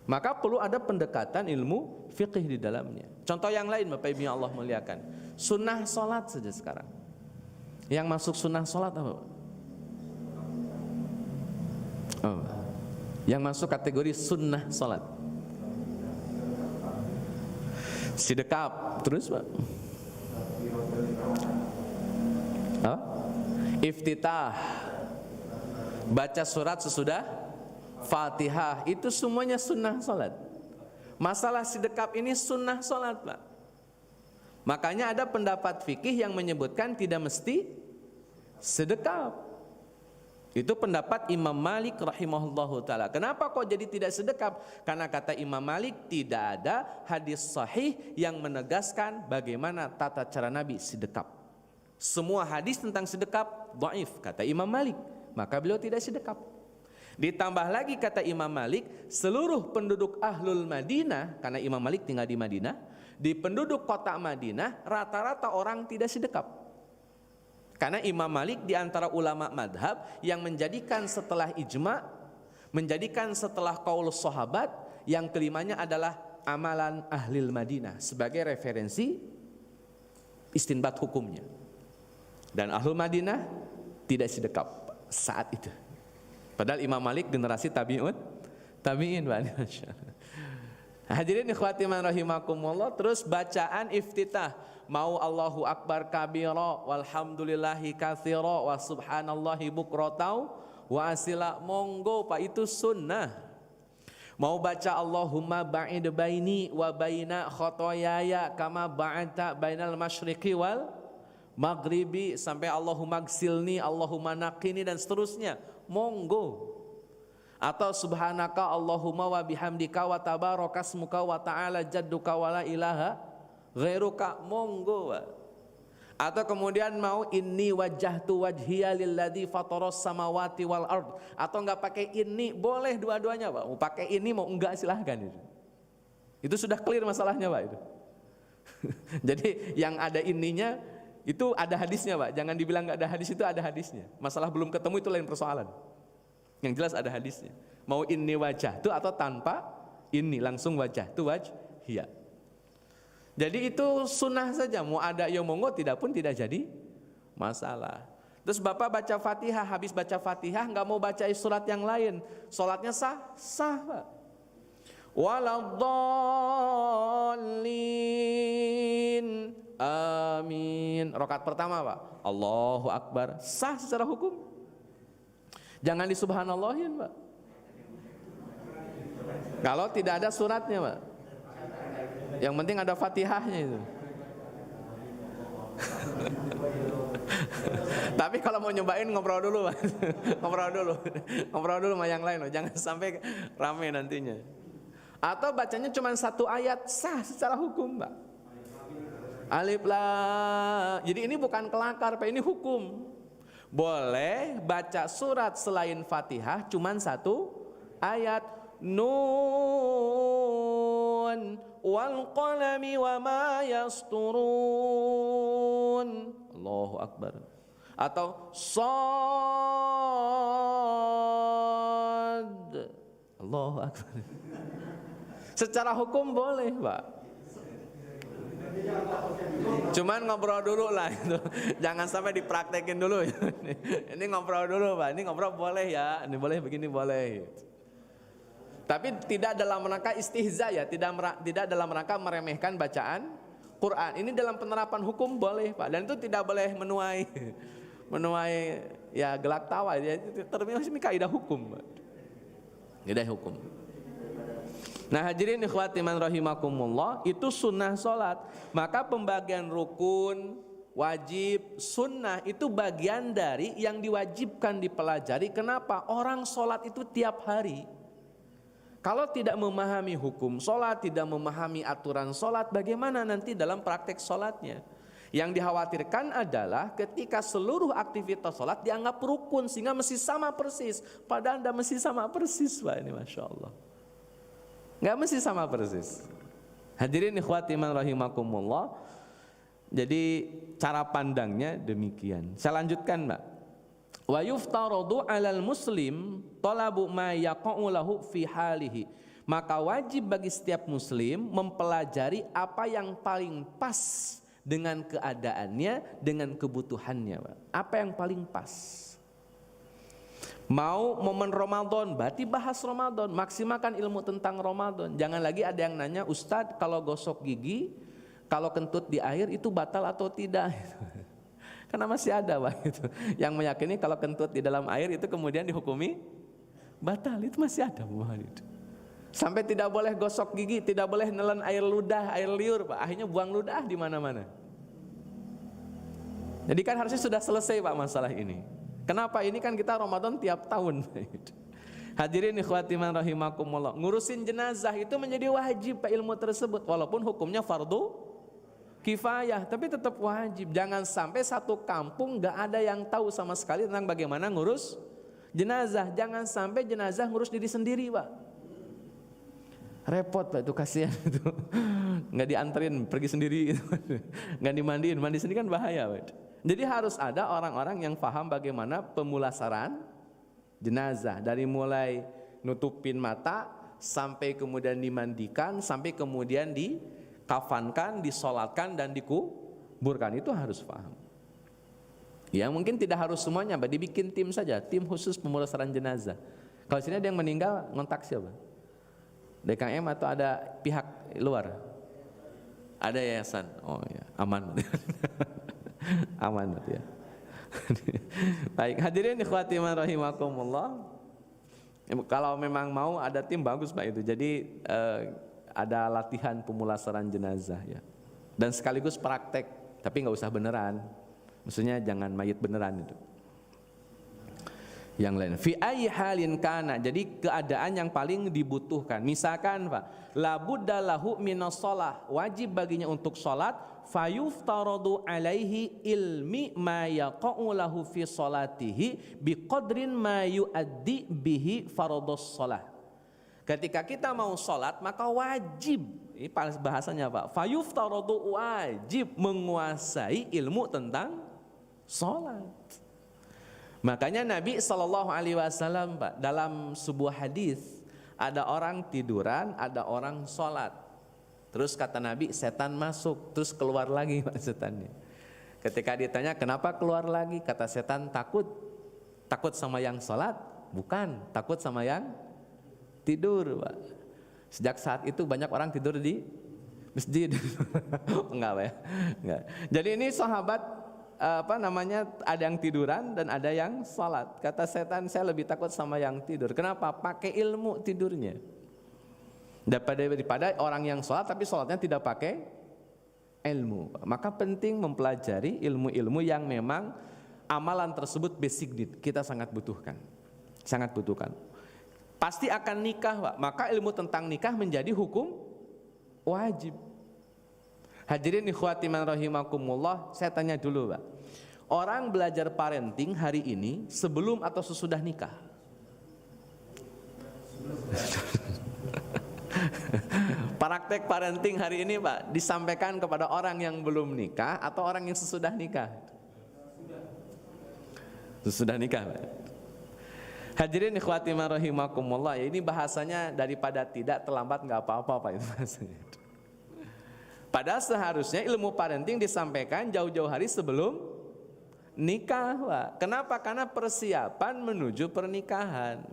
Maka perlu ada pendekatan ilmu fiqih di dalamnya. Contoh yang lain, Bapak Ibu yang Allah muliakan, sunnah sholat saja sekarang. Yang masuk sunnah sholat apa? Oh, yang masuk kategori sunnah sholat, sidekap, terus, Pak, iftitah, baca surat sesudah Fatihah, itu semuanya sunnah sholat. Masalah sidekap ini sunnah sholat, Pak. Makanya ada pendapat fikih yang menyebutkan tidak mesti sedekap. Itu pendapat Imam Malik rahimahullahu ta'ala. Kenapa kok jadi tidak sedekap? Karena kata Imam Malik tidak ada hadis sahih yang menegaskan bagaimana tata cara Nabi sedekap. Semua hadis tentang sedekap dhaif kata Imam Malik, maka beliau tidak sedekap. Ditambah lagi kata Imam Malik, seluruh penduduk Ahlul Madinah, karena Imam Malik tinggal di Madinah, di penduduk kota Madinah rata-rata orang tidak sedekap. Karena Imam Malik di antara ulama madhab yang menjadikan setelah ijma, menjadikan setelah qaul sahabat, yang kelimanya adalah amalan ahlil Madinah sebagai referensi istinbat hukumnya. Dan Ahlul Madinah tidak sedekap saat itu. Padahal Imam Malik generasi tabi'in, Pak. Hadirin ikhwati man rahimakumullah, terus bacaan iftitah, mau Allahu akbar kabira walhamdulillahi katsira wa subhanallahi bukratan wa asila, monggo, Pak, itu sunnah. Mau baca Allahumma ba'id baini wa baina khotoyaya kama ba'adta bainal masyriqi wal maghribi, sampai Allahumma gsilni, Allahumma naqini, dan seterusnya, monggo. Atau subhanaka Allahumma wa bihamdika wa tabarakasmuka wa ta'ala jadduka wa la ilaha ghairuka, monggo. Atau kemudian mau inni wajjahtu wajhiya lilladzi fataras samawati wal ard, atau enggak pakai ini, boleh dua-duanya, Pak. Mau pakai ini mau enggak silahkan itu. Itu sudah clear masalahnya, Pak, itu. Jadi yang ada ininya itu ada hadisnya, Pak. Jangan dibilang enggak ada hadis, itu ada hadisnya. Masalah belum ketemu itu lain persoalan. Yang jelas ada hadisnya. Mau inni wajah itu atau tanpa ini, langsung wajah itu wajhiyah. Jadi itu sunnah saja. Mau ada yang monggo tidak pun tidak jadi masalah. Terus Bapak baca Fatihah, habis baca Fatihah nggak mau baca surat yang lain, sholatnya sah? Sah, Pak. Waladdallin, amin. Rakaat pertama, Pak, Allahu Akbar, sah secara hukum. Jangan disubhanallahin, Pak. Kalau tidak ada suratnya, Pak. Yang penting ada Fatihahnya itu. Tapi kalau mau nyobain ngobrol dulu, Pak. ngobrol dulu sama yang lain, Pak. Jangan sampai rame nantinya. Atau bacanya cuma satu ayat, sah secara hukum, Pak. Alif lam. Jadi ini bukan kelakar, Pak, ini hukum. Boleh baca surat selain Fatihah cuma satu ayat. Nun wal qalami wa ma yasturun. Allahu Akbar. Atau Shad. Allahu Akbar. Secara hukum boleh, Pak. Cuman ngobrol dulu lah itu. Jangan sampai dipraktekin dulu. Ini ngobrol dulu, Pak. Ini ngobrol boleh ya. Ini boleh, begini boleh. Tapi tidak dalam rangka istihza ya, tidak dalam rangka meremehkan bacaan Quran. Ini dalam penerapan hukum boleh, Pak. Dan itu tidak boleh menuai ya gelak tawa ya. Termasuk ini kaidah hukum, Pak. Kaidah hukum. Nah, hadirin ikhwati man rahimakumullah, itu sunnah salat. Maka pembagian rukun, wajib, sunnah itu bagian dari yang diwajibkan dipelajari. Kenapa? Orang salat itu tiap hari. Kalau tidak memahami hukum sholat, tidak memahami aturan sholat, bagaimana nanti dalam praktek sholatnya? Yang dikhawatirkan adalah ketika seluruh aktivitas sholat dianggap rukun sehingga mesti sama persis. Padahal tidak mesti sama persis, Pak. Ini Masya Allah, nggak mesti sama persis. Hadirin ikhwati man rahimakumullah. Jadi cara pandangnya demikian. Saya lanjutkan, Mbak. Wa yuftaradu 'alal muslim talabu ma yaqa'u lahu fi halihi. Maka wajib bagi setiap muslim mempelajari apa yang paling pas dengan keadaannya, dengan kebutuhannya, Pak. Apa yang paling pas? Mau momen Ramadan, berarti bahas Ramadan, maksimalkan ilmu tentang Ramadan. Jangan lagi ada yang nanya, Ustadz kalau gosok gigi, kalau kentut di air itu batal atau tidak? Karena masih ada, Pak, itu yang meyakini kalau kentut di dalam air itu kemudian dihukumi batal. Itu masih ada, Pak. Itu sampai tidak boleh gosok gigi, tidak boleh nelan air ludah, air liur, Pak. Akhirnya buang ludah di mana-mana. Jadi kan harusnya sudah selesai, Pak, masalah ini. Kenapa? Ini kan kita Ramadan tiap tahun. Hadirin ikhwati man rahimakumullah, ngurusin jenazah itu menjadi wajib, Pak, ilmu tersebut, walaupun hukumnya fardu kifayah, tapi tetap wajib. Jangan sampai satu kampung gak ada yang tahu sama sekali tentang bagaimana ngurus jenazah. Jangan sampai jenazah ngurus diri sendiri, Pak. Repot, Pak, itu kasihan itu. Nggak dianterin, pergi sendiri gitu. Nggak dimandiin, mandi sendiri kan bahaya, Pak. Jadi harus ada orang-orang yang paham bagaimana pemulasaran jenazah, dari mulai nutupin mata sampai kemudian dimandikan, sampai kemudian dikafankan, disolatkan dan dikuburkan. Itu harus paham. Ya mungkin tidak harus semuanya, Pak. Dibikin tim saja, tim khusus pemulasaran jenazah. Kalau sini ada yang meninggal, ngontak siapa? DKM atau ada pihak luar? Ada yayasan. Oh ya, aman. Aman ya. Baik, hadirin ikhwati man rahimakumullah. Kalau memang mau ada tim bagus, Pak, itu. Jadi ada latihan pemulasaran jenazah ya. Dan sekaligus praktek, tapi nggak usah beneran. Maksudnya jangan mayit beneran itu. Yang lain, fi ayyi halin kana, jadi keadaan yang paling dibutuhkan. Misalkan, Pak, la budda lahu minas shalah, wajib baginya untuk salat, fayuftaradu alaihi ilmi ma yaqa'u lahu fi salatihi biqadrin ma yuaddi bihi fardhus shalah. Ketika kita mau salat, maka wajib, ini bahasanya, Pak, fayuftaradu, wajib menguasai ilmu tentang salat. Makanya Nabi SAW, Pak, dalam sebuah hadis, ada orang tiduran, ada orang sholat. Terus kata Nabi, setan masuk, terus keluar lagi, Pak, setannya. Ketika ditanya kenapa keluar lagi, kata setan takut sama yang sholat, bukan, takut sama yang tidur, Pak. Sejak saat itu banyak orang tidur di masjid. Enggak, Pak ya. Enggak. Jadi ini sahabat ada yang tiduran dan ada yang sholat. Kata setan, saya lebih takut sama yang tidur. Kenapa? Pakai ilmu tidurnya. Daripada orang yang sholat tapi sholatnya tidak pakai ilmu. Maka penting mempelajari ilmu-ilmu yang memang amalan tersebut basic need, kita sangat butuhkan. Sangat butuhkan. Pasti akan nikah, Pak. Maka ilmu tentang nikah menjadi hukum wajib. Hadirin ikhwati man rahimakumullah, saya tanya dulu, Pak. Orang belajar parenting hari ini sebelum atau sesudah nikah? Praktek parenting hari ini, Pak, disampaikan kepada orang yang belum nikah atau orang yang sesudah nikah? Sesudah nikah, Pak. Hadirin ikhwati man rahimakumullah, ya ini bahasanya daripada tidak terlambat nggak apa-apa, Pak, itu bahasanya. Padahal seharusnya ilmu parenting disampaikan jauh-jauh hari sebelum nikah, Pak. Kenapa? Karena persiapan menuju pernikahan.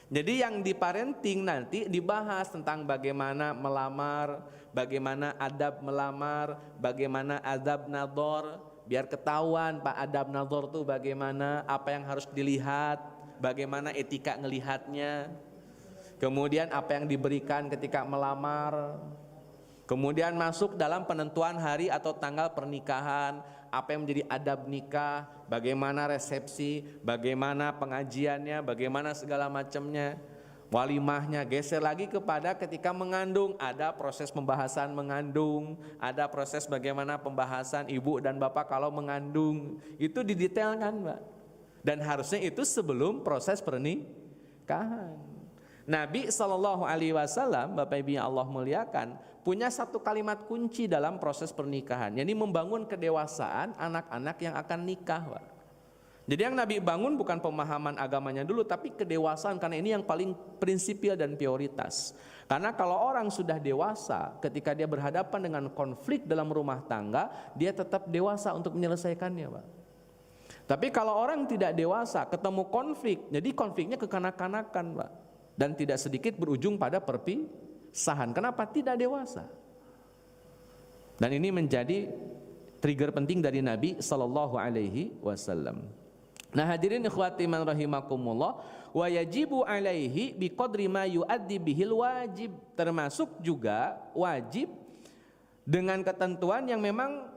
Jadi yang di parenting nanti dibahas tentang bagaimana melamar, bagaimana adab melamar, bagaimana adab nador, biar ketahuan Pak adab nador itu bagaimana, apa yang harus dilihat, bagaimana etika ngelihatnya. Kemudian apa yang diberikan ketika melamar. Kemudian masuk dalam penentuan hari atau tanggal pernikahan, apa yang menjadi adab nikah, bagaimana resepsi, bagaimana pengajiannya, bagaimana segala macamnya, walimahnya. Geser lagi kepada ketika mengandung, ada proses pembahasan mengandung, ada proses bagaimana pembahasan ibu dan bapak kalau mengandung. Itu didetailkan, Mbak. Dan harusnya itu sebelum proses pernikahan. Nabi SAW, Bapak Ibu yang Allah muliakan, punya satu kalimat kunci dalam proses pernikahan, yakni membangun kedewasaan anak-anak yang akan nikah, Pak. Jadi yang Nabi bangun bukan pemahaman agamanya dulu, tapi kedewasaan, karena ini yang paling prinsipil dan prioritas. Karena kalau orang sudah dewasa, ketika dia berhadapan dengan konflik dalam rumah tangga, dia tetap dewasa untuk menyelesaikannya, Pak. Tapi kalau orang tidak dewasa, ketemu konflik, jadi konfliknya kekanak-kanakan, Pak. Dan tidak sedikit berujung pada perpisahan. Kenapa? Tidak dewasa. Dan ini menjadi trigger penting dari Nabi Sallallahu Alaihi Wasallam. Nah hadirin ikhwati man rahimakumullah, wa yajibu alaihi biqadri ma yuaddi bihil wajib. Termasuk juga wajib dengan ketentuan yang memang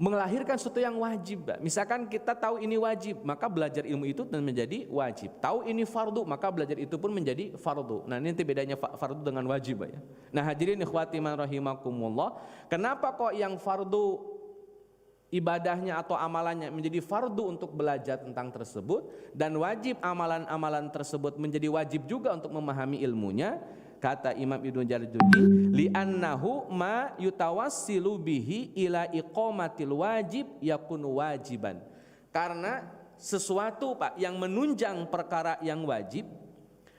melahirkan sesuatu yang wajib. Misalkan kita tahu ini wajib, maka belajar ilmu itu menjadi wajib. Tahu ini fardu, maka belajar itu pun menjadi fardu. Nah ini nanti bedanya fardu dengan wajib, ya. Nah hadirin ikhwati man rahimakumullah, kenapa kok yang fardu ibadahnya atau amalannya menjadi fardu untuk belajar tentang tersebut, dan wajib amalan-amalan tersebut menjadi wajib juga untuk memahami ilmunya? Kata Imam Ibnu Jarjudi, li'annahu ma yutawassilu bihi ila iqamatil wajib yakunu wajiban. Karena sesuatu, Pak, yang menunjang perkara yang wajib,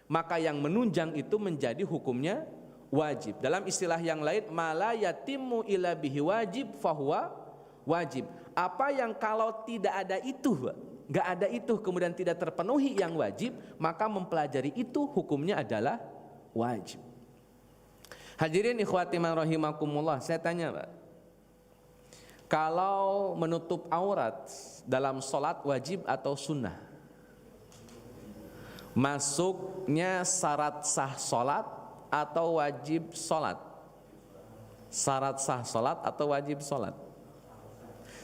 maka yang menunjang itu menjadi hukumnya wajib. Dalam istilah yang lain, ma la yatimmu ila bihi wajib fahuwa wajib. Apa yang kalau tidak ada itu, Pak, enggak ada itu, kemudian tidak terpenuhi yang wajib, maka mempelajari itu hukumnya adalah wajib. Hadirin ikhwati man rahimakumullah, saya tanya, Pak, kalau menutup aurat dalam sholat wajib atau sunnah? Masuknya syarat sah sholat atau wajib sholat? Syarat sah sholat atau wajib sholat?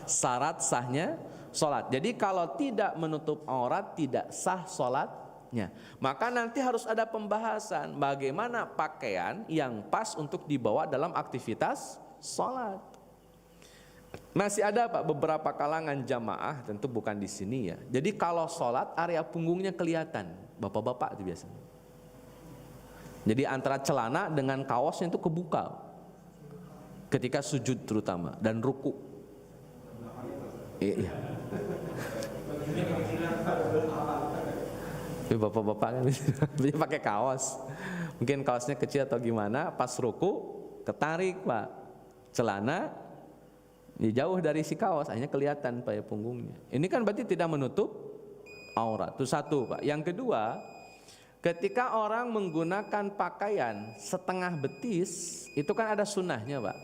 Syarat sahnya sholat. Jadi kalau tidak menutup aurat tidak sah sholat. Maka nanti harus ada pembahasan bagaimana pakaian yang pas untuk dibawa dalam aktivitas sholat. Masih ada, Pak, beberapa kalangan jamaah, tentu bukan di sini, ya. Jadi kalau sholat area punggungnya kelihatan, bapak-bapak itu biasanya. Jadi antara celana dengan kaosnya itu kebuka ketika sujud terutama dan ruku. Iya. Bapak-bapak kan dia pakai kaos, mungkin kaosnya kecil atau gimana, pas ruku ketarik, Pak, celana Jauh dari si kaos, hanya kelihatan pada punggungnya. Ini kan berarti tidak menutup aurat. Itu satu, Pak. Yang kedua, ketika orang menggunakan pakaian setengah betis, itu kan ada sunnahnya, Pak.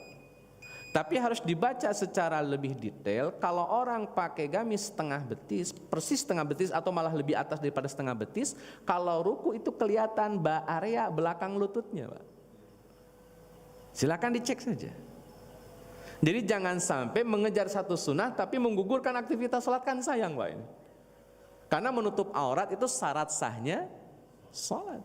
Tapi harus dibaca secara lebih detail. Kalau orang pakai gamis setengah betis, persis setengah betis atau malah lebih atas daripada setengah betis, kalau ruku itu kelihatan area belakang lututnya, Pak. Silakan dicek saja. Jadi jangan sampai mengejar satu sunnah tapi menggugurkan aktivitas sholat, kan sayang, Pak ini. Karena menutup aurat itu syarat sahnya sholat.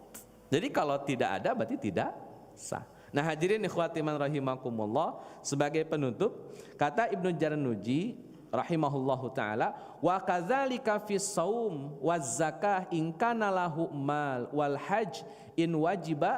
Jadi kalau tidak ada berarti tidak sah. Nah hadirin ikhwati man rahimakumullah, sebagai penutup kata Ibnu Jarnuji rahimahullahu taala, wa kadzalika fis shaum waz zakah in kana lahu mal wal hajj in wujiba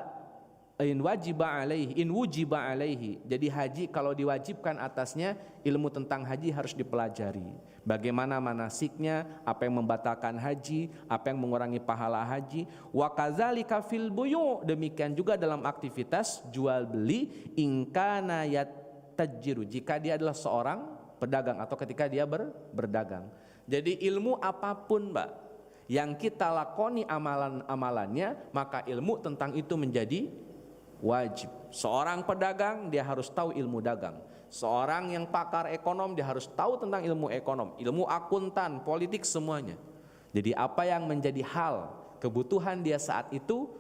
alaihi. Jadi haji kalau diwajibkan atasnya, ilmu tentang haji harus dipelajari. Bagaimana manasiknya, apa yang membatalkan haji, apa yang mengurangi pahala haji. Wa kadzalika fil buyu', demikian juga dalam aktivitas jual beli, in kana yattajiru, jika dia adalah seorang pedagang atau ketika dia berdagang. Jadi ilmu apapun, Mbak, yang kita lakoni amalan-amalannya, maka ilmu tentang itu menjadi wajib. Seorang pedagang dia harus tahu ilmu dagang. Seorang yang pakar ekonom dia harus tahu tentang ilmu ekonom, ilmu akuntan, politik, semuanya. Jadi apa yang menjadi hal kebutuhan dia saat itu,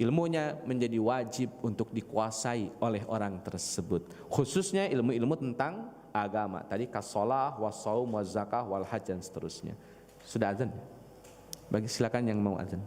ilmunya menjadi wajib untuk dikuasai oleh orang tersebut. Khususnya ilmu-ilmu tentang agama. Tadi kasolah, wasaum, wazakah, wal hajj dan seterusnya. Sudah azan? Bagi silakan yang mau azan.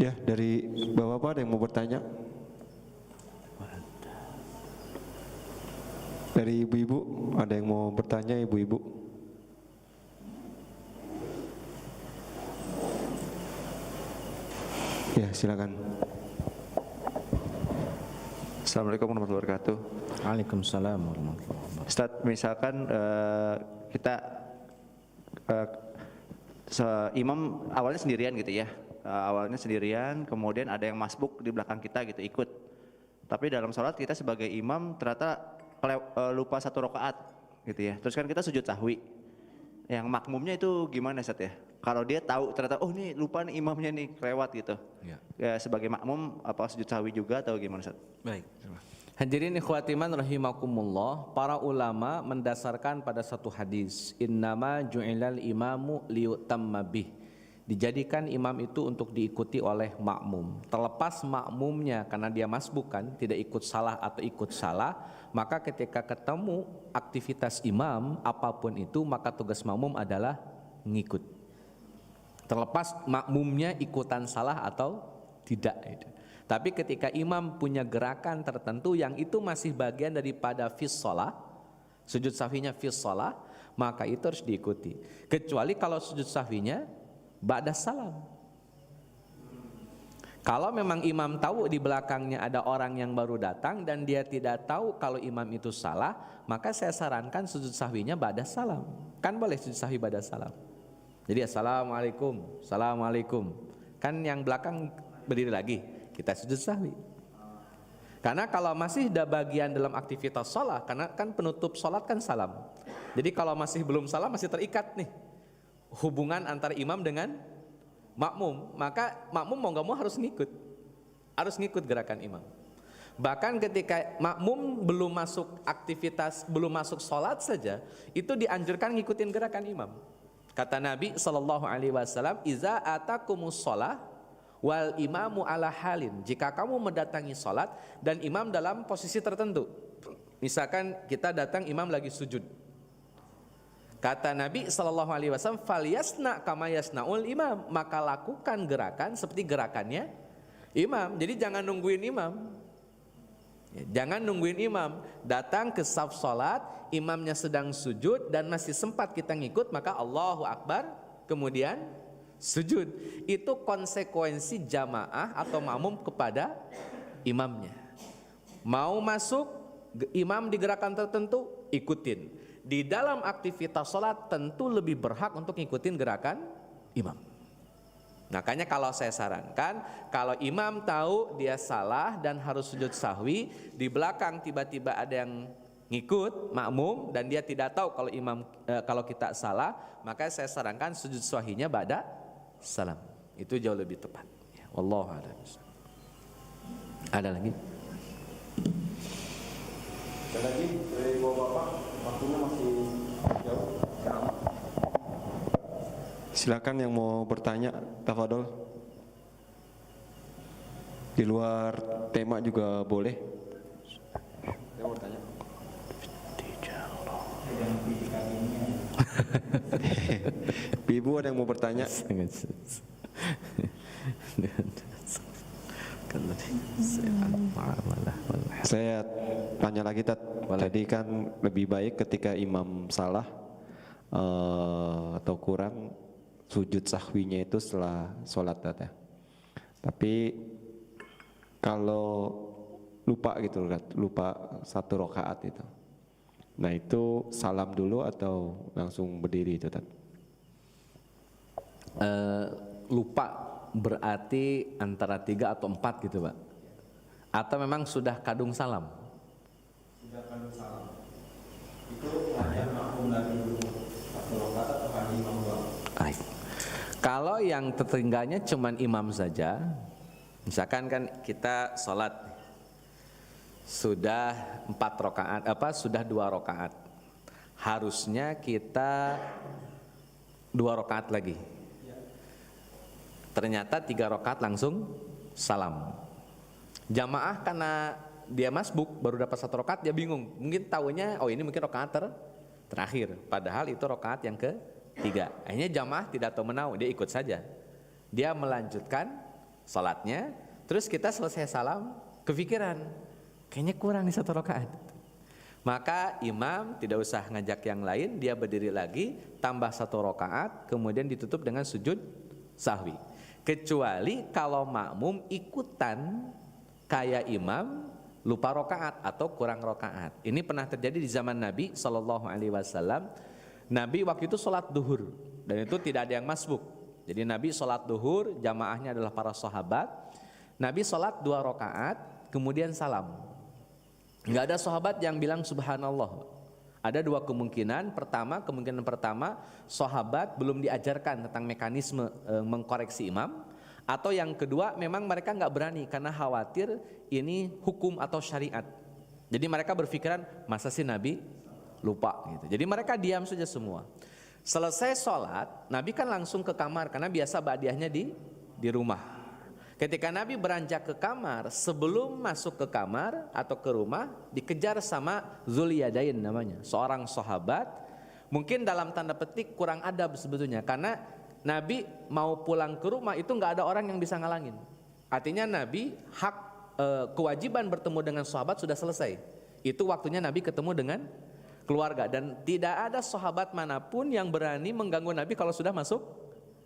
Ya, dari Bapak-bapak ada yang mau bertanya? Dari ibu-ibu ada yang mau bertanya, ibu-ibu? Ya, silakan. Assalamualaikum warahmatullahi wabarakatuh. Waalaikumsalam warahmatullahi wabarakatuh. Ustaz, misalkan kita imam awalnya sendirian gitu ya, awalnya sendirian, kemudian ada yang masbuk di belakang kita gitu ikut. Tapi dalam sholat kita sebagai imam ternyata lupa 1 rakaat gitu ya. Terus kan kita sujud sahwi. Yang makmumnya itu gimana Ustaz ya? Kalau dia tahu ternyata oh nih lupa nih imamnya nih kelewat gitu. Ya, sebagai makmum apa sujud sahwi juga atau gimana Ustaz? Baik. Hadirin ikhwatiman rahimakumullah, para ulama mendasarkan pada satu hadis, innama ju'ilal imamu liyutamma bih. Dijadikan imam itu untuk diikuti oleh makmum. Terlepas makmumnya karena dia masbuk kan, tidak ikut salah atau ikut salah, maka ketika ketemu aktivitas imam apapun itu, maka tugas makmum adalah ngikut. Terlepas makmumnya ikutan salah atau tidak itu. Tapi ketika imam punya gerakan tertentu yang itu masih bagian daripada fis shalah, sujud sahwinya fis shalah, maka itu harus diikuti. Kecuali kalau sujud sahwinya ba'da salam. Kalau memang imam tahu di belakangnya ada orang yang baru datang dan dia tidak tahu kalau imam itu salah, maka saya sarankan sujud sahwinya ba'da salam. Kan boleh sujud sahwi ba'da salam. Jadi assalamualaikum, assalamualaikum. Kan yang belakang berdiri lagi, kita sujud sahwi. Karena kalau masih ada bagian dalam aktivitas sholat, karena kan penutup sholat kan salam. Jadi kalau masih belum salam, masih terikat nih hubungan antara imam dengan makmum, maka makmum mau gak mau harus ngikut gerakan imam. Bahkan ketika makmum belum masuk aktivitas, belum masuk sholat saja, itu dianjurkan ngikutin gerakan imam. Kata Nabi SAW, iza atakumus sholah wal imamu ala halin. Jika kamu mendatangi sholat dan imam dalam posisi tertentu, misalkan kita datang imam lagi sujud, kata Nabi SAW, falyasna kama yasnaul imam, maka lakukan gerakan seperti gerakannya imam. Jadi jangan nungguin imam. Jangan nungguin imam. Datang ke saf sholat, imamnya sedang sujud dan masih sempat kita ngikut, maka Allahu Akbar, kemudian sujud. Itu konsekuensi jamaah atau makmum kepada imamnya. Mau masuk imam di gerakan tertentu, ikutin. Di dalam aktivitas sholat tentu lebih berhak untuk ngikutin gerakan imam. Makanya kalau saya sarankan, kalau imam tahu dia salah dan harus sujud sahwi, di belakang tiba-tiba ada yang ngikut makmum dan dia tidak tahu kalau kalau kita salah, maka saya sarankan sujud sahwinya ba'da salam. Itu jauh lebih tepat. Wallahu a'lam. Ada lagi? Ada lagi dari bapak-bapak, waktunya masih jauh. Silakan yang mau bertanya, tafadhol. Di luar tema juga boleh. Saya mau bertanya. Ibu ada yang mau bertanya? Saya tanya lagi, Tat. Tadi kan lebih baik ketika imam salah atau kurang, sujud sahwinya itu setelah sholat, Tat, ya. Tapi kalau lupa gitu, lupa 1 rakaat itu, nah itu salam dulu atau langsung berdiri itu, Tat? Lupa berarti antara 3 atau 4 gitu, Pak? Atau memang sudah kadung salam? Sudah kadung salam. Itu hanya makmum lagi dulu 1 rakaat atau hanya imam doang? Kalau yang tertinggalnya cuman imam saja, misalkan kan kita sholat sudah 4 rakaat, sudah 2 rakaat, harusnya kita 2 rakaat lagi. Ternyata 3 rakaat langsung salam. Jamaah karena dia masbuk baru dapat 1 rakaat, dia bingung. Mungkin tahunya oh ini mungkin rakaat terakhir, padahal itu rakaat yang ke-3. Akhirnya jamaah tidak tahu menau, dia ikut saja. Dia melanjutkan salatnya, terus kita selesai salam kepikiran kayaknya kurang nih 1 rakaat. Maka imam tidak usah ngajak yang lain, dia berdiri lagi tambah 1 rakaat, kemudian ditutup dengan sujud sahwi. Kecuali kalau makmum ikutan kayak imam lupa rakaat atau kurang rakaat. Ini pernah terjadi di zaman Nabi SAW. Nabi waktu itu sholat duhur dan itu tidak ada yang masbuk. Jadi Nabi sholat duhur, jamaahnya adalah para sahabat. Nabi sholat 2 rakaat, kemudian salam. Nggak ada sahabat yang bilang subhanallah. Ada 2 kemungkinan. Kemungkinan pertama, sahabat belum diajarkan tentang mekanisme mengkoreksi imam. Atau yang kedua, memang mereka nggak berani karena khawatir ini hukum atau syariat. Jadi mereka berpikiran masa sih Nabi lupa gitu. Jadi mereka diam saja semua. Selesai sholat, Nabi kan langsung ke kamar karena biasa ba'diyahnya di rumah. Ketika Nabi beranjak ke kamar, sebelum masuk ke kamar atau ke rumah, dikejar sama Dzuliyadain namanya, seorang sahabat. Mungkin dalam tanda petik kurang adab sebetulnya, karena Nabi mau pulang ke rumah itu nggak ada orang yang bisa ngalangin. Artinya Nabi kewajiban bertemu dengan sahabat sudah selesai. Itu waktunya Nabi ketemu dengan keluarga, dan tidak ada sahabat manapun yang berani mengganggu Nabi kalau sudah masuk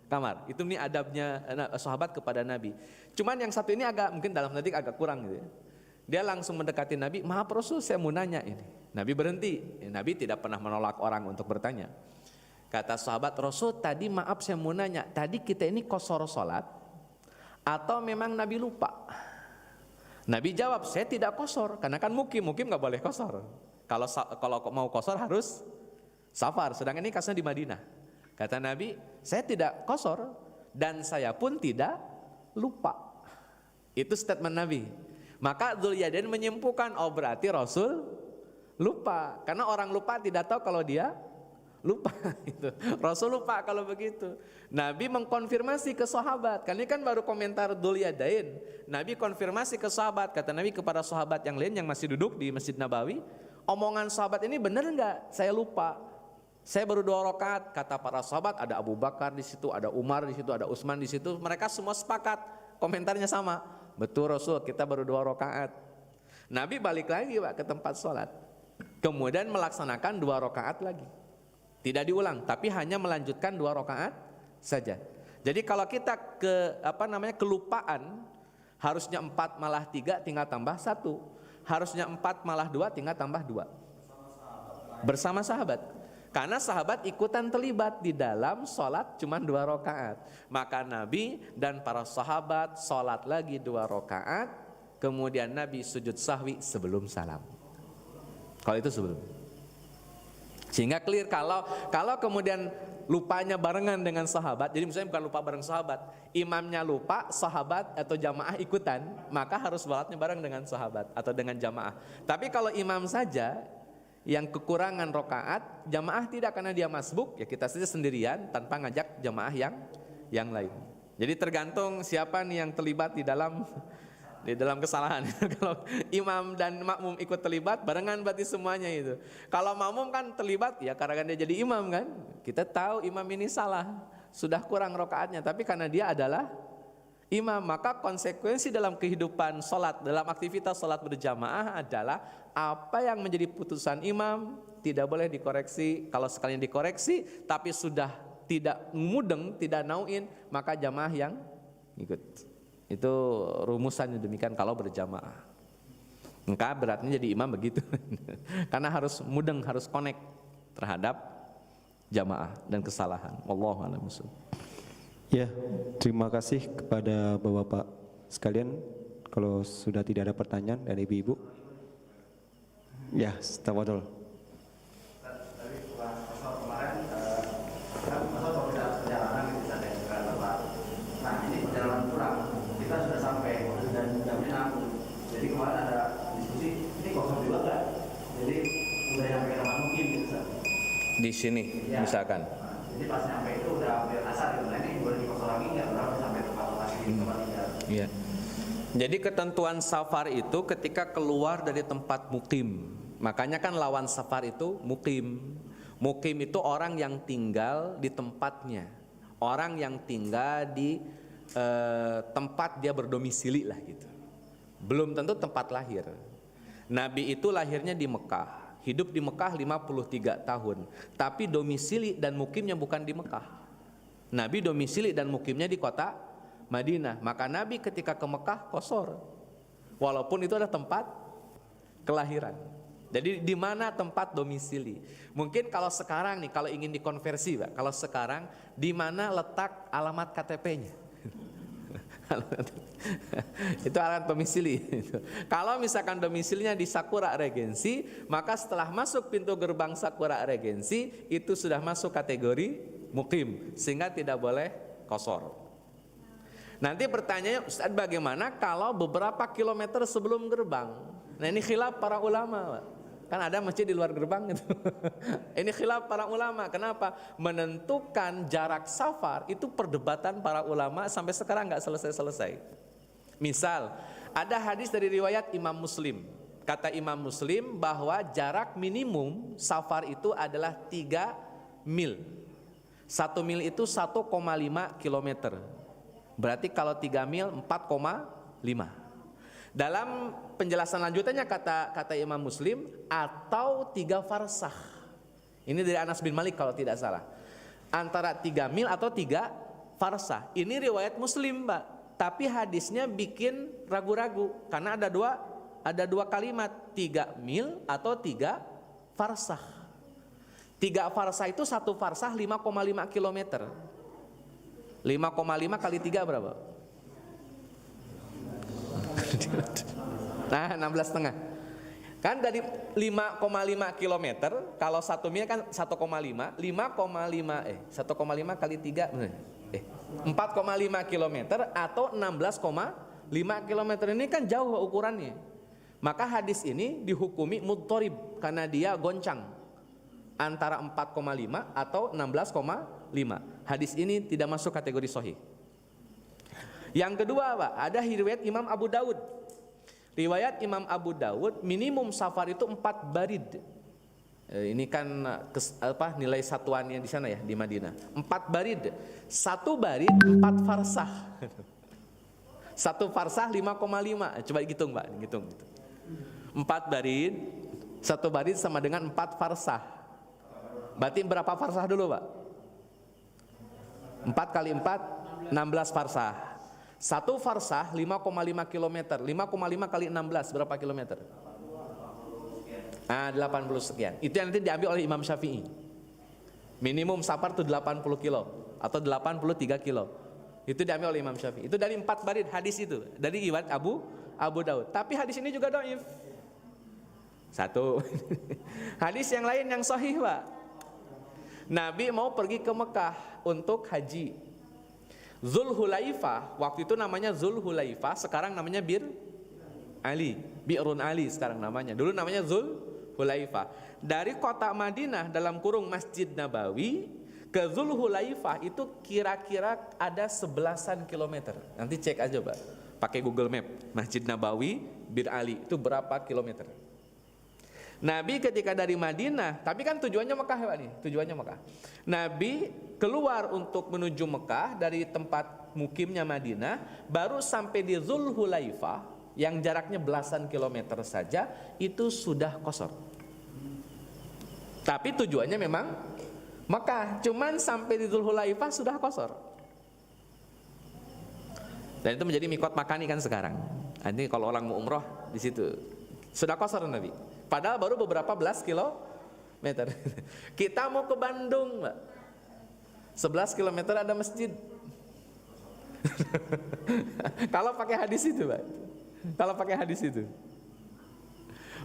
kamar. Itu nih adabnya sahabat kepada Nabi. Cuman yang satu ini mungkin dalam detik agak kurang gitu ya. Dia langsung mendekati Nabi, maaf Rasul, saya mau nanya ini. Nabi berhenti. Nabi tidak pernah menolak orang untuk bertanya. Kata sahabat, Rasul tadi maaf saya mau nanya, tadi kita ini qashar sholat atau memang Nabi lupa? Nabi jawab, saya tidak qashar, karena kan mukim nggak boleh qashar. Kalau mau qashar harus safar, sedangkan ini kasusnya di Madinah. Kata Nabi, saya tidak qashar dan saya pun tidak lupa. Itu statement Nabi. Maka Dzuliyadain menyimpulkan, oh berarti Rasul lupa, karena orang lupa tidak tahu kalau dia lupa. Itu Rasul lupa kalau begitu. Nabi mengkonfirmasi ke sahabat. Kan ini kan baru komentar Dzuliyadain. Nabi konfirmasi ke sahabat. Kata Nabi kepada sahabat yang lain yang masih duduk di Masjid Nabawi, omongan sahabat ini benar enggak? Saya lupa. Saya baru 2 rakaat. Kata para sahabat, ada Abu Bakar di situ, ada Umar di situ, ada Utsman di situ. Mereka semua sepakat. Komentarnya sama. Betul Rasul, kita baru 2 rakaat. Nabi balik lagi Pak ke tempat sholat. Kemudian melaksanakan 2 rakaat lagi. Tidak diulang, tapi hanya melanjutkan 2 rakaat saja. Jadi kalau kita kelupaan, harusnya 4 malah 3 tinggal tambah 1. Harusnya 4 malah 2 tinggal tambah 2. Bersama sahabat. Karena sahabat ikutan terlibat di dalam sholat cuma 2 rakaat. Maka Nabi dan para sahabat sholat lagi 2 rakaat. Kemudian Nabi sujud sahwi sebelum salam. Kalau itu sebelum. Sehingga clear kalau kemudian lupanya barengan dengan sahabat. Jadi misalnya bukan lupa bareng sahabat, imamnya lupa, sahabat atau jamaah ikutan, maka harus sholatnya bareng dengan sahabat atau dengan jamaah. Tapi kalau imam saja yang kekurangan rakaat, jamaah tidak karena dia masbuk, ya kita saja sendirian tanpa ngajak jamaah yang lain. Jadi tergantung siapa nih yang terlibat di dalam kesalahan. Kalau imam dan makmum ikut terlibat, barengan berarti semuanya itu. Kalau makmum kan terlibat, ya karena dia jadi imam kan. Kita tahu imam ini salah, sudah kurang rakaatnya, tapi karena dia adalah imam, maka konsekuensi dalam kehidupan sholat, dalam aktivitas sholat berjamaah adalah apa yang menjadi putusan imam tidak boleh dikoreksi. Kalau sekalian dikoreksi, tapi sudah tidak mudeng, tidak nauin, maka jamaah yang ikut. Itu rumusannya demikian kalau berjamaah. Maka beratnya jadi imam begitu. Karena harus mudeng, harus connect terhadap jamaah dan kesalahan. Wallahu a'lam bishawab. Ya, terima kasih kepada Bapak-bapak sekalian. Kalau sudah tidak ada pertanyaan dari ibu-ibu. Ya, tafadhol. Jadi kemarin ada diskusi, ini kosong juga nggak? Jadi udah nyampe rumah mungkin gitu. Di sini ya, misalkan. Jadi pas nyampe itu udah hampir asar gitu. Nah ini boleh dikosong lagi nggak? Berapa sampai tempat lokasi di tempat tinggal? Iya. Jadi ketentuan safar itu ketika keluar dari tempat mukim. Makanya kan lawan safar itu mukim. Mukim itu orang yang tinggal di tempatnya, orang yang tinggal di tempat dia berdomisili lah gitu. Belum tentu tempat lahir. Nabi itu lahirnya di Mekah, hidup di Mekah 53 tahun, tapi domisili dan mukimnya bukan di Mekah. Nabi domisili dan mukimnya di kota Madinah. Maka Nabi ketika ke Mekah qasar, walaupun itu adalah tempat kelahiran. Jadi di mana tempat domisili? Mungkin kalau sekarang nih, kalau ingin dikonversi, Pak, kalau sekarang di mana letak alamat KTP-nya? Itu alamat domisili. Kalau misalkan domisilinya di Sakura Regency, maka setelah masuk pintu gerbang Sakura Regency itu sudah masuk kategori mukim, sehingga tidak boleh qasar. Nanti pertanyaannya, Ustaz, bagaimana kalau beberapa kilometer sebelum gerbang? Nah, ini khilaf para ulama, Pak. Kan ada masjid di luar gerbang gitu. Ini khilaf para ulama. Kenapa? Menentukan jarak safar itu perdebatan para ulama sampai sekarang nggak selesai-selesai. Misal, ada hadis dari riwayat Imam Muslim. Kata Imam Muslim bahwa jarak minimum safar itu adalah 3 mil. 1 mil itu 1,5 kilometer. Berarti kalau 3 mil 4,5. Dalam penjelasan lanjutannya kata Imam Muslim, atau 3 farsah. Ini dari Anas bin Malik kalau tidak salah. Antara 3 mil atau 3 farsah. Ini riwayat Muslim, Pak. Tapi hadisnya bikin ragu-ragu karena ada dua kalimat, 3 mil atau 3 farsah. 3 farsah itu 1 farsah 5,5 kilometer. 5,5 kali 3 berapa? Nah, 16,5. Kan dari 5,5 kilometer, kalau 1 mil kan 1,5, 1,5 kali 3 4,5 kilometer atau 16,5 kilometer. Ini kan jauh ukurannya. Maka hadis ini dihukumi mudhorib karena dia goncang antara 4,5 atau 16,5. Hadis ini tidak masuk kategori sahih. Yang kedua, Pak, ada riwayat Imam Abu Daud. Riwayat Imam Abu Daud, minimum safar itu 4 barid. Ini kan nilai satuannya di sana ya, di Madinah. 4 barid. 1 barid 4 farsah. 1 farsah 5,5. Coba hitung, Pak, hitung. 4 barid, 1 barid sama dengan 4 farsah. Berarti berapa farsah dulu, Pak? 4 kali 4, 16 farsah. 1 farsah 5,5 kilometer. 5,5 kali 16 berapa kilometer? 80 sekian. Itu yang nanti diambil oleh Imam Syafi'i. Minimum safar itu 80 kilo atau 83 kilo. Itu diambil oleh Imam Syafi'i. Itu dari 4 barid hadis itu, dari riwayat Abu Daud. Tapi hadis ini juga dhaif. Satu. Hadis yang lain yang sahih, Pak. Nabi mau pergi ke Mekah untuk haji. Zulhulaifah, waktu itu namanya Zulhulaifah, sekarang namanya Bi'run Ali sekarang namanya. Dulu namanya Zulhulaifah. Dari kota Madinah dalam kurung Masjid Nabawi ke Zulhulaifah itu kira-kira ada 11-an kilometer. Nanti cek aja, Pak, pakai Google Map. Masjid Nabawi, Bir Ali itu berapa kilometer? Nabi ketika dari Madinah, tapi kan tujuannya Mekah, Pak, nih, tujuannya Mekah. Nabi keluar untuk menuju Mekah dari tempat mukimnya Madinah, baru sampai di Zulhulaifah yang jaraknya belasan kilometer saja, itu sudah qasar. Tapi tujuannya memang Mekah, cuman sampai di Zulhulaifah sudah qasar. Dan itu menjadi mikot makani kan sekarang. Nanti kalau orang mau umroh di situ sudah qasar Nabi. Padahal baru beberapa belas kilometer. Kita mau ke Bandung, Mbak. 11 kilometer ada masjid. Kalau pakai hadis itu, Pak. Kalau pakai hadis itu.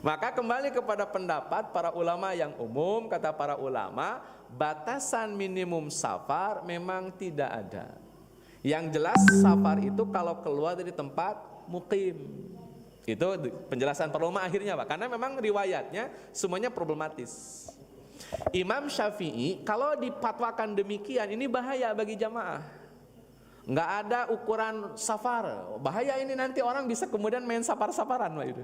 Maka kembali kepada pendapat para ulama yang umum, kata para ulama, batasan minimum safar memang tidak ada. Yang jelas safar itu kalau keluar dari tempat mukim. Itu penjelasan para ulama akhirnya, Pak. Karena memang riwayatnya semuanya problematis. Imam Syafi'i kalau dipatwakan demikian, ini bahaya bagi jamaah. Nggak ada ukuran safar, bahaya ini, nanti orang bisa kemudian main safar-safaran, Pak, itu.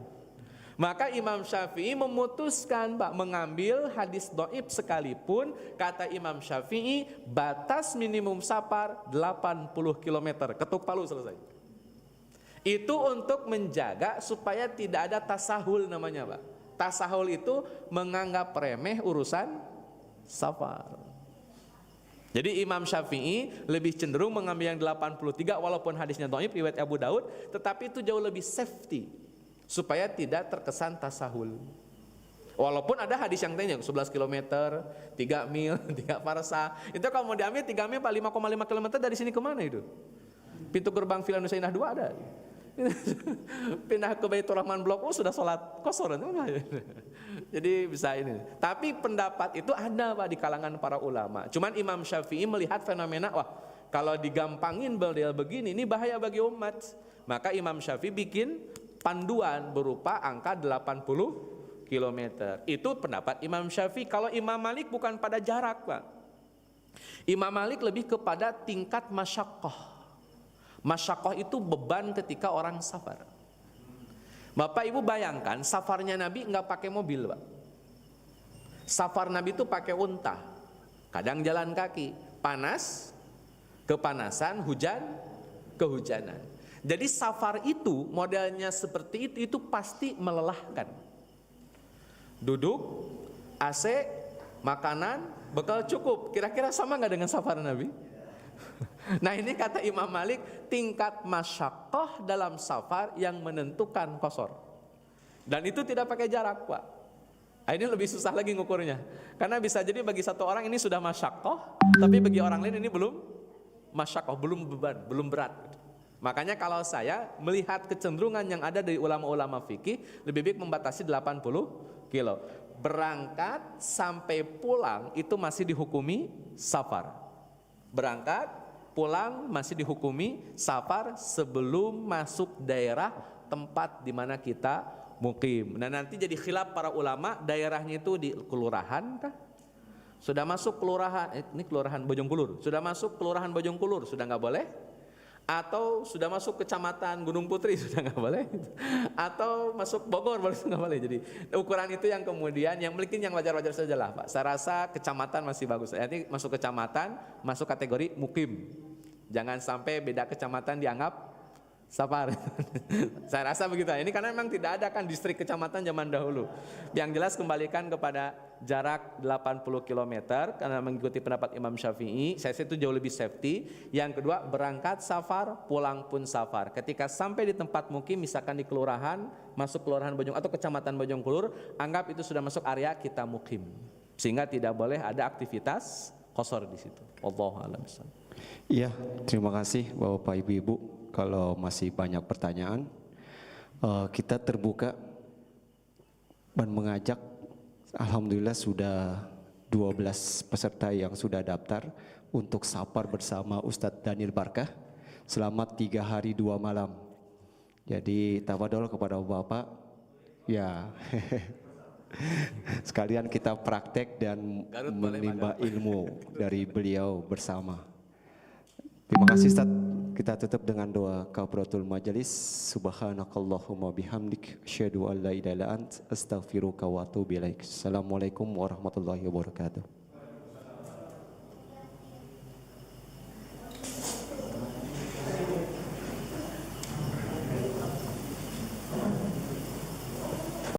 Maka Imam Syafi'i memutuskan Pak mengambil hadis dhaif sekalipun, kata Imam Syafi'i batas minimum safar 80 km, ketuk palu selesai. Itu untuk menjaga supaya tidak ada tasahul namanya Pak. Tasahul itu menganggap remeh urusan safar. Jadi Imam Syafi'i lebih cenderung mengambil yang 83 walaupun hadisnya dhaif riwayat Abu Daud, tetapi itu jauh lebih safety supaya tidak terkesan tasahul. Walaupun ada hadis yang tanya 11 km, 3 mil, 3 farsa. Itu kalau mau diambil 3 mil 5,5 km dari sini kemana itu? Pintu gerbang Villa Nusa Indah 2 ada. Pindah ke Baitur Rahman Blok U sudah sholat qashar. Jadi bisa ini. Tapi pendapat itu ada Pak di kalangan para ulama. Cuman Imam Syafi'i melihat fenomena, wah kalau digampangin beliau begini ini bahaya bagi umat. Maka Imam Syafi'i bikin panduan berupa angka 80 km. Itu pendapat Imam Syafi'i. Kalau Imam Malik bukan pada jarak Pak. Imam Malik lebih kepada tingkat masyaqqah. Masyaqqah itu beban ketika orang safar. Bapak Ibu bayangkan safarnya Nabi nggak pakai mobil Pak. Safar Nabi itu pakai unta. Kadang jalan kaki. Panas, kepanasan, hujan, kehujanan. Jadi safar itu modelnya seperti itu pasti melelahkan. Duduk, AC, makanan, bekal cukup. Kira-kira sama nggak dengan safar Nabi? Nah ini kata Imam Malik, tingkat masyaqqah dalam safar yang menentukan qashar. Dan itu tidak pakai jarak Pak. Nah, ini lebih susah lagi ngukurnya. Karena bisa jadi bagi satu orang ini sudah masyaqqah, tapi bagi orang lain ini belum masyaqqah, belum beban, belum berat. Makanya kalau saya melihat kecenderungan yang ada dari ulama-ulama fikih, lebih baik membatasi 80 kilo. Berangkat sampai pulang itu masih dihukumi safar. Berangkat, pulang masih dihukumi safar sebelum masuk daerah tempat di mana kita mukim. Nah nanti jadi khilaf para ulama, daerahnya itu di kelurahan kah? Sudah masuk kelurahan, ini kelurahan Bojongkulur. Sudah masuk kelurahan Bojongkulur, sudah nggak boleh? Atau sudah masuk kecamatan Gunung Putri sudah nggak boleh, atau masuk Bogor baru nggak boleh. Jadi ukuran itu yang kemudian yang mungkin yang wajar-wajar saja lah Pak. Saya rasa kecamatan masih bagus. Nanti masuk kecamatan masuk kategori mukim. Jangan sampai beda kecamatan dianggap safar. Saya rasa begitu. Ini karena memang tidak ada kan distrik kecamatan zaman dahulu. Yang jelas kembalikan kepada jarak 80 km karena mengikuti pendapat Imam Syafi'i. Saya rasa itu jauh lebih safety. Yang kedua, berangkat safar, pulang pun safar. Ketika sampai di tempat mukim, misalkan di kelurahan, masuk kelurahan Bojong atau kecamatan Bojongkulur, anggap itu sudah masuk area kita mukim. Sehingga tidak boleh ada aktivitas qashar di situ. Wallahu a'lam. Iya, terima kasih Bapak Ibu-ibu. Kalau masih banyak pertanyaan, kita terbuka dan mengajak. Alhamdulillah sudah 12 peserta yang sudah daftar untuk safar bersama Ustadz Daniel Barkah selama 3 hari 2 malam. Jadi tafadhol kepada Bapak, ya sekalian kita praktek dan menimba ilmu dari beliau bersama. Terima kasih Ustaz. Kita tutup dengan doa kafaratul majelis. Subhanakallahumma bihamdik asyhadu an la ilaha illa anta astaghfiruka wa atubu ilaik. Assalamualaikum warahmatullahi wabarakatuh.